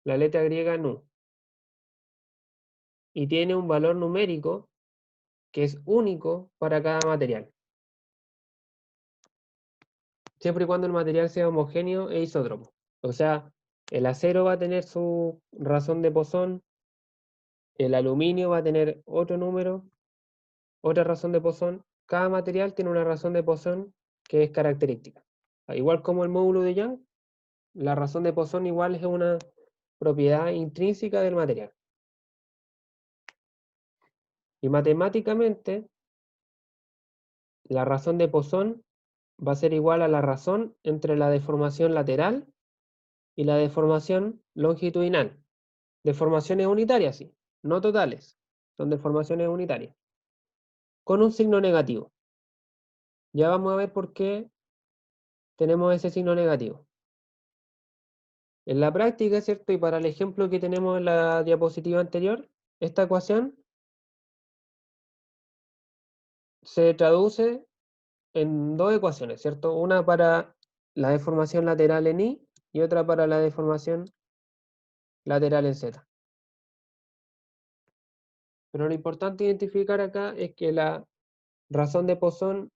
la letra griega nu. Y tiene un valor numérico que es único para cada material. Siempre y cuando el material sea homogéneo e isótropo. O sea, el acero va a tener su razón de Poisson, el aluminio va a tener otro número, otra razón de Poisson. Cada material tiene una razón de Poisson que es característica. Igual como el módulo de Young, la razón de Poisson igual es propiedad intrínseca del material. Y matemáticamente, la razón de Poisson va a ser igual a la razón entre la deformación lateral y la deformación longitudinal. Deformaciones unitarias, sí, no totales, son deformaciones unitarias, con un signo negativo. Ya vamos a ver por qué tenemos ese signo negativo. En la práctica, ¿cierto? Y para el ejemplo que tenemos en la diapositiva anterior, esta ecuación se traduce en dos ecuaciones, ¿cierto? Una para la deformación lateral en Y y otra para la deformación lateral en Z. Pero lo importante identificar acá es que la razón de Poisson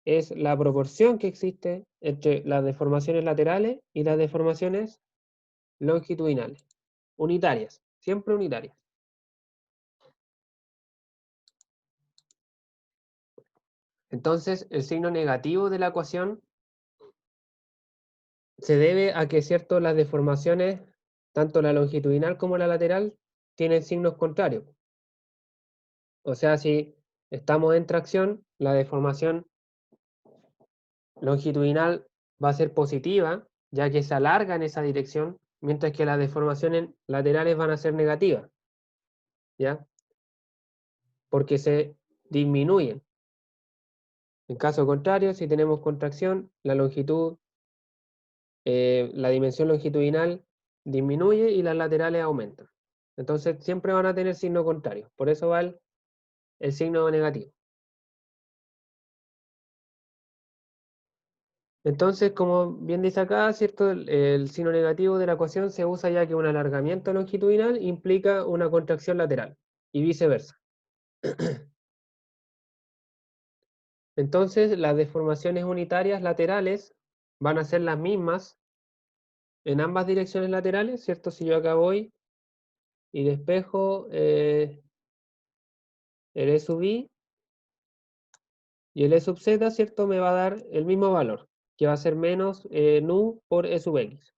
es la proporción que existe entre las deformaciones laterales y las deformaciones longitudinales, unitarias, siempre unitarias. Entonces, el signo negativo de la ecuación se debe a que, cierto, las deformaciones, tanto la longitudinal como la lateral, tienen signos contrarios. O sea, si estamos en tracción, la deformación longitudinal va a ser positiva, ya que se alarga en esa dirección, mientras que las deformaciones laterales van a ser negativas, ¿ya? Porque se disminuyen. En caso contrario, si tenemos contracción, la longitud, la dimensión longitudinal disminuye y las laterales aumentan. Entonces siempre van a tener signo contrario. Por eso va el signo negativo. Entonces, como bien dice acá, ¿cierto? El signo negativo de la ecuación se usa ya que un alargamiento longitudinal implica una contracción lateral y viceversa. Entonces, las deformaciones unitarias laterales van a ser las mismas en ambas direcciones laterales, ¿cierto? Si yo acá voy y despejo el E sub I y el E sub Z, ¿cierto? Me va a dar el mismo valor, que va a ser menos nu por E sub X.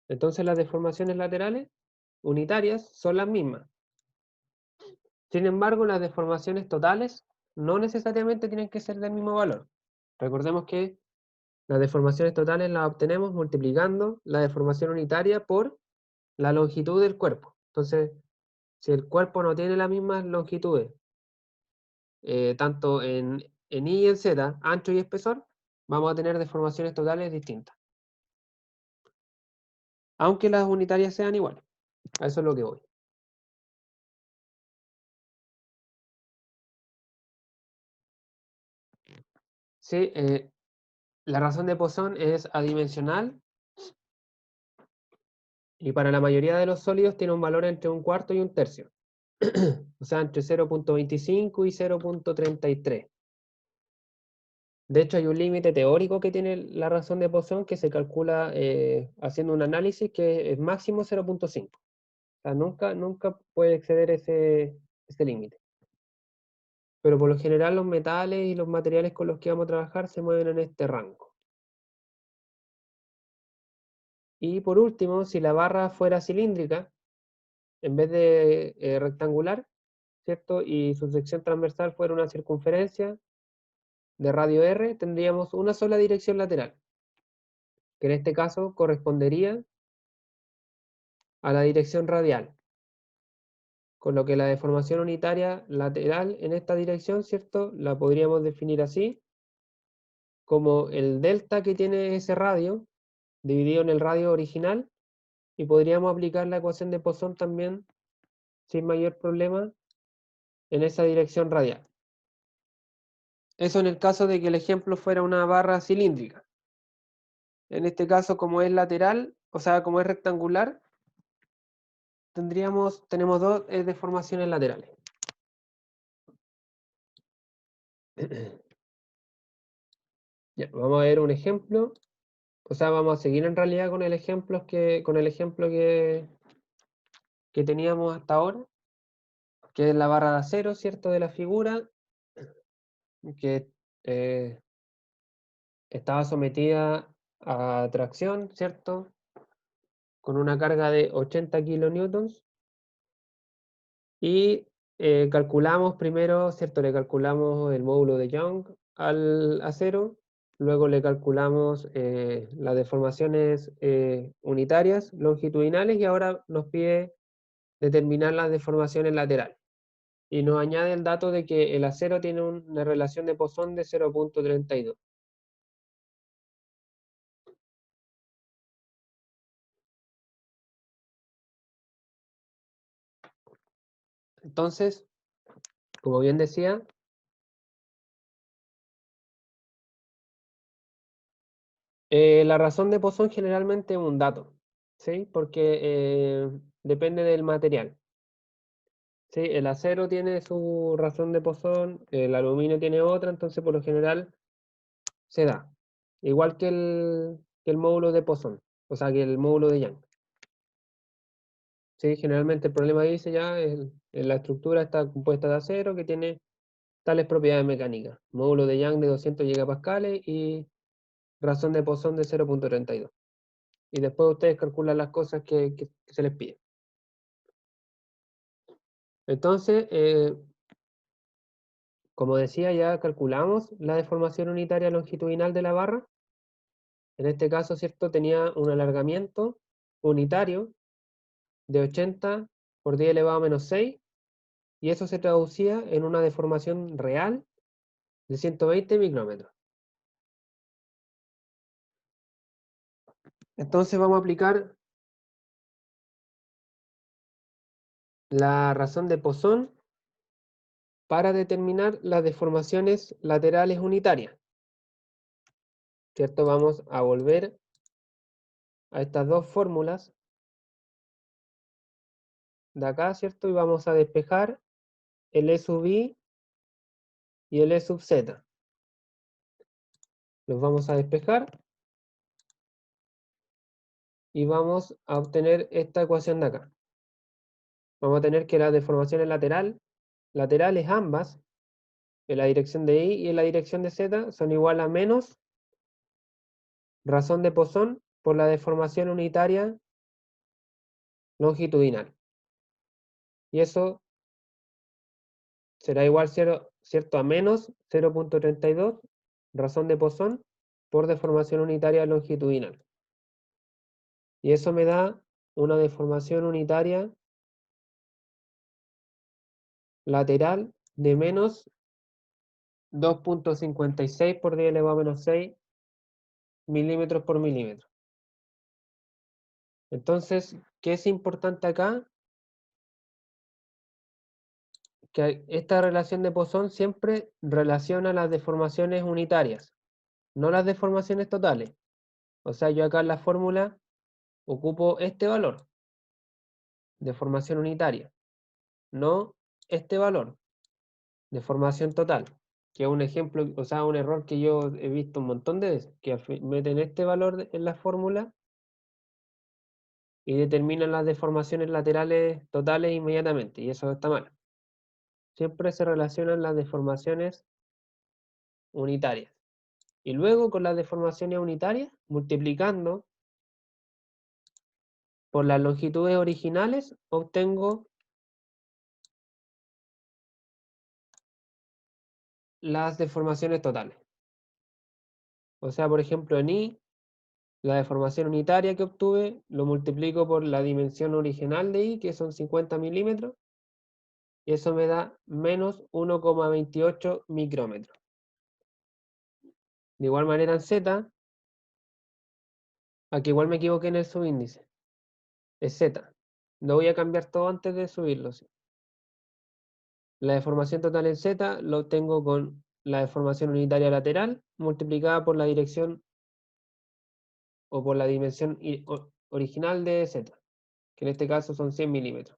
Entonces, las deformaciones laterales unitarias son las mismas. Sin embargo, las deformaciones totales no necesariamente tienen que ser del mismo valor. Recordemos que las deformaciones totales las obtenemos multiplicando la deformación unitaria por la longitud del cuerpo. Entonces, si el cuerpo no tiene las mismas longitudes, tanto en Y y en Z, ancho y espesor, vamos a tener deformaciones totales distintas. Aunque las unitarias sean iguales. A eso es lo que voy. Sí, la razón de Poisson es adimensional y para la mayoría de los sólidos tiene un valor entre un cuarto y un tercio. O sea, entre 0.25 y 0.33. De hecho, hay un límite teórico que tiene la razón de Poisson que se calcula haciendo un análisis que es máximo 0.5. O sea, nunca puede exceder ese límite. Pero por lo general los metales y los materiales con los que vamos a trabajar se mueven en este rango. Y por último, si la barra fuera cilíndrica, en vez de rectangular, ¿cierto? Y su sección transversal fuera una circunferencia de radio R, tendríamos una sola dirección lateral, que en este caso correspondería a la dirección radial, con lo que la deformación unitaria lateral en esta dirección, ¿cierto? La podríamos definir así, como el delta que tiene ese radio, dividido en el radio original, y podríamos aplicar la ecuación de Poisson también, sin mayor problema, en esa dirección radial. Eso en el caso de que el ejemplo fuera una barra cilíndrica. En este caso, como es lateral, o sea, como es rectangular, tenemos dos deformaciones laterales. Ya, vamos a ver un ejemplo. O sea, vamos a seguir en realidad con el ejemplo que teníamos hasta ahora, que es la barra de acero, ¿cierto? De la figura, que eh, estaba sometida a tracción, ¿cierto? con una carga de 80 kilonewtons y calculamos primero, ¿cierto? Le calculamos el módulo de Young al acero, luego le calculamos las deformaciones unitarias, longitudinales, y ahora nos pide determinar las deformaciones laterales. Y nos añade el dato de que el acero tiene una relación de Poisson de 0.32. Entonces, como bien decía, la razón de Poisson generalmente es un dato, ¿sí? Porque depende del material. ¿Sí? El acero tiene su razón de Poisson, el aluminio tiene otra, entonces por lo general se da. Igual que el módulo de Poisson, o sea, que el módulo de Young. ¿Sí? Generalmente el problema dice ya, la estructura está compuesta de acero que tiene tales propiedades mecánicas. Módulo de Young de 200 gigapascales y razón de Poisson de 0.32. Y después ustedes calculan las cosas que se les pide. Entonces, como decía, ya calculamos la deformación unitaria longitudinal de la barra. En este caso, ¿cierto? Tenía un alargamiento unitario de 80 por 10 elevado a menos 6, y eso se traducía en una deformación real de 120 micrómetros. Entonces vamos a aplicar la razón de Poisson para determinar las deformaciones laterales unitarias. ¿Cierto? Vamos a volver a estas dos fórmulas de acá, ¿cierto? Y vamos a despejar el E sub I y el E sub Z. Los vamos a despejar y vamos a obtener esta ecuación de acá. Vamos a tener que las deformaciones laterales ambas, en la dirección de I y en la dirección de Z, son igual a menos razón de Poisson por la deformación unitaria longitudinal. Y eso será igual, ¿cierto? A menos 0.32 razón de Poisson por deformación unitaria longitudinal. Y eso me da una deformación unitaria lateral de menos 2.56 por 10 elevado a menos 6 milímetros por milímetro. Entonces, ¿qué es importante acá? Que esta relación de Poisson siempre relaciona las deformaciones unitarias, no las deformaciones totales. O sea, yo acá en la fórmula ocupo este valor, deformación unitaria, no este valor, deformación total, que es un ejemplo, o sea, un error que yo he visto un montón de veces, que meten este valor en la fórmula y determinan las deformaciones laterales totales inmediatamente, y eso está mal. Siempre se relacionan las deformaciones unitarias. Y luego con las deformaciones unitarias, multiplicando por las longitudes originales, obtengo las deformaciones totales. O sea, por ejemplo, en I, la deformación unitaria que obtuve, lo multiplico por la dimensión original de I, que son 50 milímetros, y eso me da menos 1,28 micrómetros. De igual manera en Z, aquí igual me equivoqué en el subíndice, es Z. Lo voy a cambiar todo antes de subirlo. ¿Sí? La deformación total en Z lo obtengo con la deformación unitaria lateral multiplicada por la dirección o por la dimensión original de Z, que en este caso son 100 milímetros.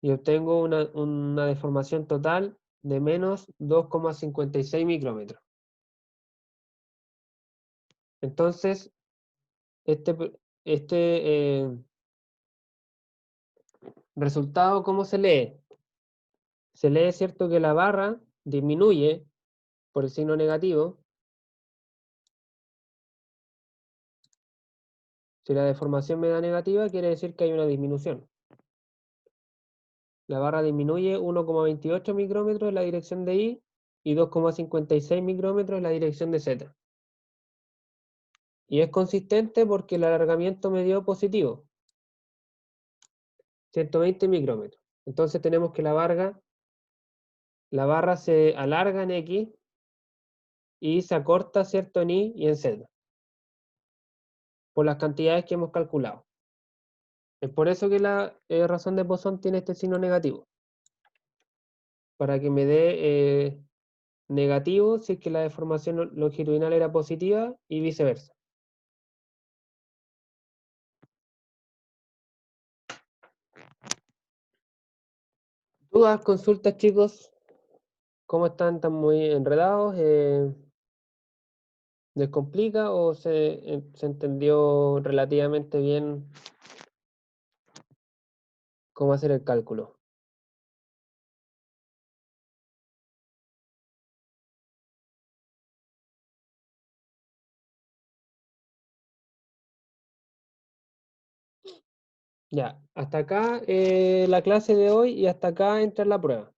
Y obtengo una deformación total de menos 2,56 micrómetros. Entonces, este resultado, ¿cómo se lee? Se lee, ¿cierto?, que la barra disminuye por el signo negativo Si la deformación me da negativa, quiere decir que hay una disminución. La barra disminuye 1,28 micrómetros en la dirección de Y y 2,56 micrómetros en la dirección de Z. Y es consistente porque el alargamiento me dio positivo, 120 micrómetros. Entonces tenemos que la barra se alarga en X y se acorta, ¿cierto?, en Y y en Z, por las cantidades que hemos calculado. Es por eso que la razón de Poisson tiene este signo negativo, para que me dé negativo si es que la deformación longitudinal era positiva y viceversa. ¿Dudas, consultas, chicos? ¿Cómo están? ¿Están muy enredados? ¿Les complica o se entendió relativamente bien cómo hacer el cálculo? Ya, hasta acá la clase de hoy y hasta acá entra la prueba.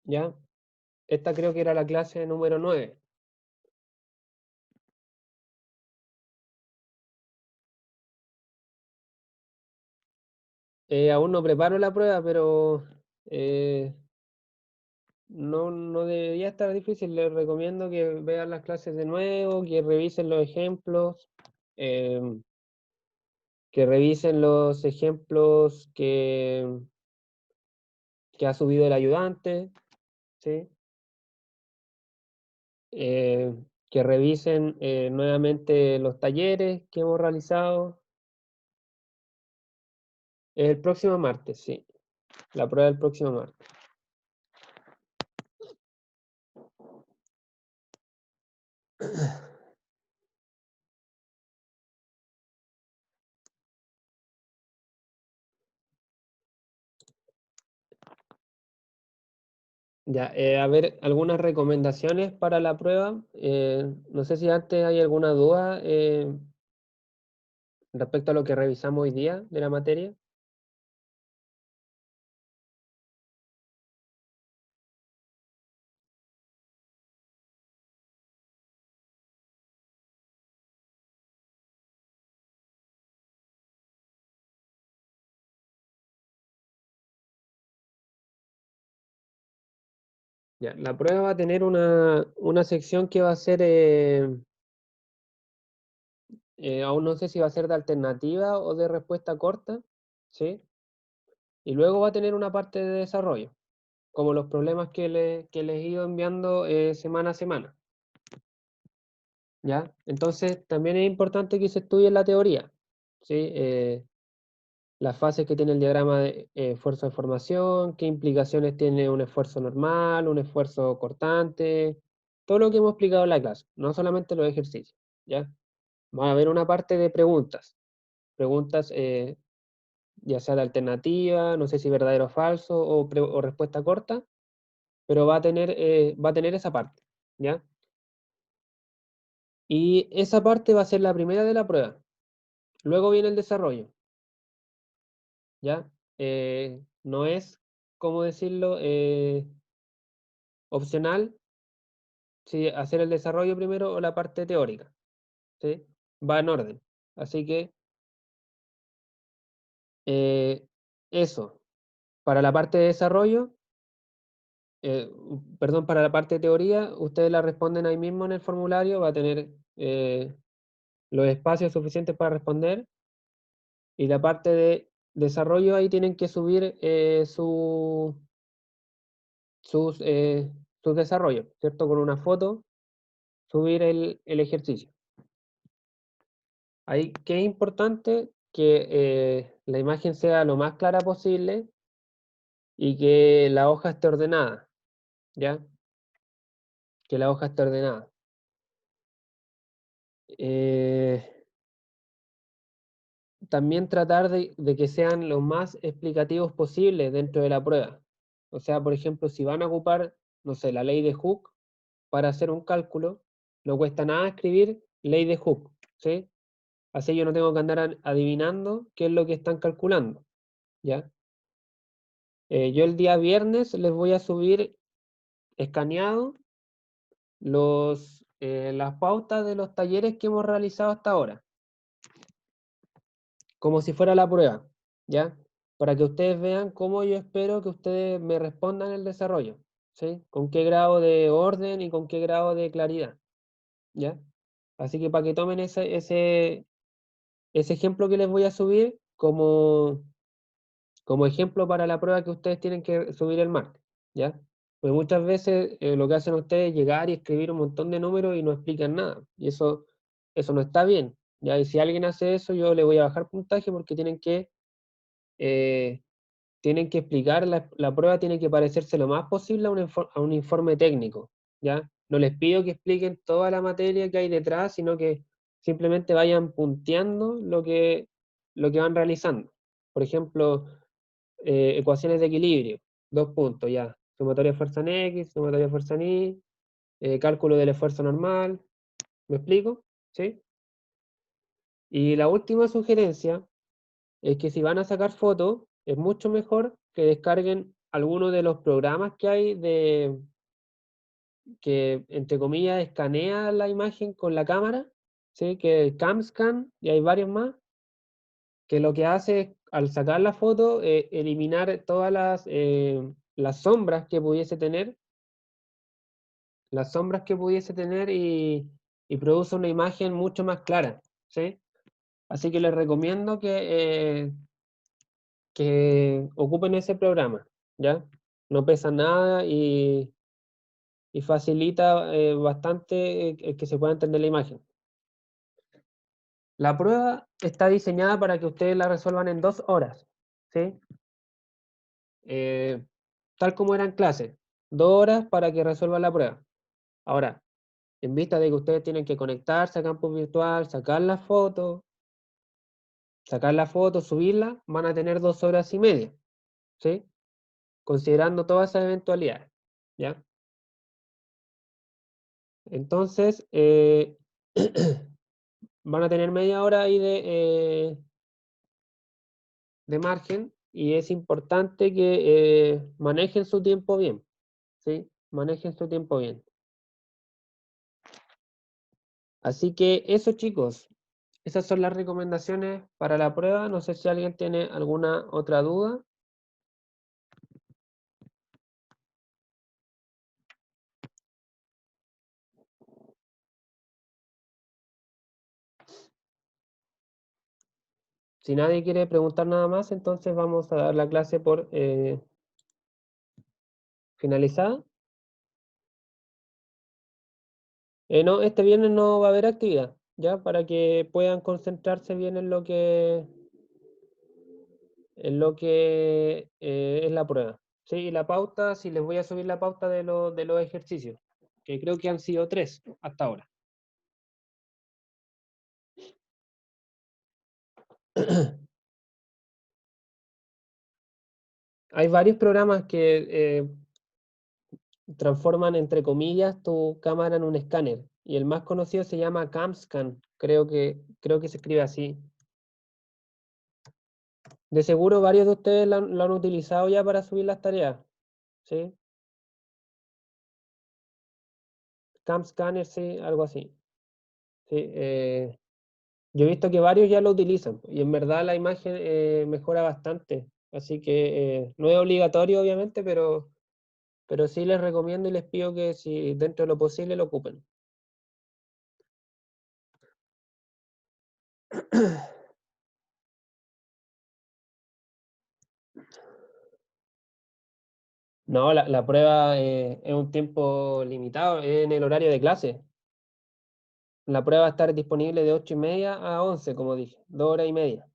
¿Ya? Esta creo que era la clase número 9. Aún no preparo la prueba, pero no debería estar difícil. Les recomiendo que vean las clases de nuevo, que revisen los ejemplos, em, que revisen los ejemplos que ha subido el ayudante, ¿sí? Que revisen nuevamente los talleres que hemos realizado. El próximo martes, sí. La prueba del próximo martes. Ya, a ver, algunas recomendaciones para la prueba. No sé si antes hay alguna duda respecto a lo que revisamos hoy día de la materia. Ya, la prueba va a tener una sección que va a ser, aún no sé si va a ser de alternativa o de respuesta corta, ¿sí? Y luego va a tener una parte de desarrollo, como los problemas que les he ido enviando semana a semana, ¿ya? Entonces, también es importante que se estudie la teoría, ¿sí? Las fases que tiene el diagrama de esfuerzo de formación, qué implicaciones tiene un esfuerzo normal, un esfuerzo cortante, todo lo que hemos explicado en la clase, no solamente los ejercicios, ¿ya? Va a haber una parte de preguntas ya sea de alternativa, no sé si verdadero o falso, o respuesta corta, pero va a tener esa parte, ¿ya? Y esa parte va a ser la primera de la prueba. Luego viene el desarrollo, ¿ya? No es, ¿cómo decirlo? Opcional, si hacer el desarrollo primero o la parte teórica, ¿sí? Va en orden. Así que eh, eso, para la parte de desarrollo, perdón, para la parte de teoría, ustedes la responden ahí mismo en el formulario, va a tener los espacios suficientes para responder, y la parte de desarrollo ahí tienen que subir sus, sus desarrollos, ¿cierto? Con una foto, subir el ejercicio. Ahí, ¿qué es importante? Que la imagen sea lo más clara posible y que la hoja esté ordenada, ¿ya? Que la hoja esté ordenada. También tratar de que sean lo más explicativos posibles dentro de la prueba. O sea, por ejemplo, si van a ocupar, no sé, la ley de Hooke para hacer un cálculo, no cuesta nada escribir ley de Hooke, ¿sí? Así yo no tengo que andar adivinando qué es lo que están calculando, ¿ya? Yo el día viernes les voy a subir escaneado las pautas de los talleres que hemos realizado hasta ahora, como si fuera la prueba, ¿ya? Para que ustedes vean cómo yo espero que ustedes me respondan el desarrollo, ¿sí? Con qué grado de orden y con qué grado de claridad, ¿ya? Así que para que tomen ese ejemplo que les voy a subir como ejemplo para la prueba que ustedes tienen que subir el martes, ¿ya? Pues muchas veces lo que hacen ustedes es llegar y escribir un montón de números y no explican nada, y eso no está bien, ¿ya? Y si alguien hace eso, yo le voy a bajar puntaje porque eh, tienen que explicar, la prueba tiene que parecerse lo más posible a un informe técnico, ¿ya? No les pido que expliquen toda la materia que hay detrás, sino que simplemente vayan punteando lo que van realizando. Por ejemplo, ecuaciones de equilibrio, 2 puntos, ya. Sumatoria de fuerza en X, sumatoria de fuerza en Y, cálculo del esfuerzo normal, ¿me explico? ¿Sí? Y la última sugerencia es que si van a sacar fotos, es mucho mejor que descarguen alguno de los programas que hay que, entre comillas, escanea la imagen con la cámara, ¿sí? Que el CamScan, y hay varios más, que lo que hace es, al sacar la foto, eliminar todas las sombras que pudiese tener, y produce una imagen mucho más clara, ¿sí? Así que les recomiendo que ocupen ese programa, ¿ya? No pesa nada y facilita bastante el que se pueda entender la imagen. La prueba está diseñada para que ustedes la resuelvan en 2 horas, ¿sí? Eh, Tal como era en clase, 2 horas para que resuelvan la prueba. Ahora, en vista de que ustedes tienen que conectarse a campus virtual, sacar la foto, subirla, van a tener 2 horas y media, ¿sí? Considerando todas esas eventualidades, ¿ya? Entonces, van a tener media hora ahí de margen y es importante que manejen su tiempo bien, ¿sí? Manejen su tiempo bien. Así que eso, chicos, esas son las recomendaciones para la prueba. No sé si alguien tiene alguna otra duda. Si nadie quiere preguntar nada más, entonces vamos a dar la clase por finalizada. No, este viernes no va a haber actividad, ¿ya? Para que puedan concentrarse bien en lo que es la prueba. Sí, y la pauta, si les voy a subir la pauta de los ejercicios, que creo que han sido 3 hasta ahora. Hay varios programas que transforman, entre comillas, tu cámara en un escáner. Y el más conocido se llama CamScan. Creo que se escribe así. De seguro varios de ustedes lo han utilizado ya para subir las tareas, ¿sí? CamScanner, sí, algo así. Sí, yo he visto que varios ya lo utilizan y en verdad la imagen mejora bastante. Así que no es obligatorio, obviamente, pero sí les recomiendo y les pido que si dentro de lo posible lo ocupen. No, la prueba es un tiempo limitado, es en el horario de clase. La prueba va a estar disponible de 8:30 a 11, como dije, 2 horas y media.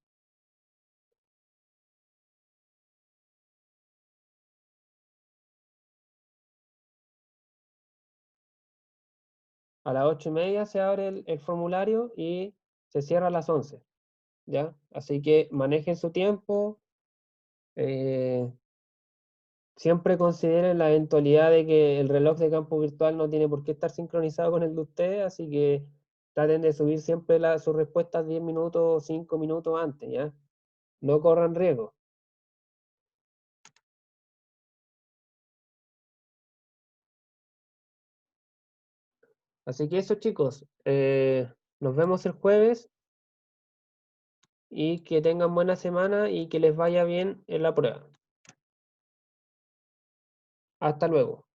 A las 8:30 se abre el formulario y se cierra a las 11, ¿ya? Así que manejen su tiempo, eh, siempre consideren la eventualidad de que el reloj de campo virtual no tiene por qué estar sincronizado con el de ustedes, así que traten de subir siempre sus respuestas 10 minutos o 5 minutos antes, ¿ya? No corran riesgo. Así que eso, chicos, nos vemos el jueves y que tengan buena semana y que les vaya bien en la prueba. Hasta luego.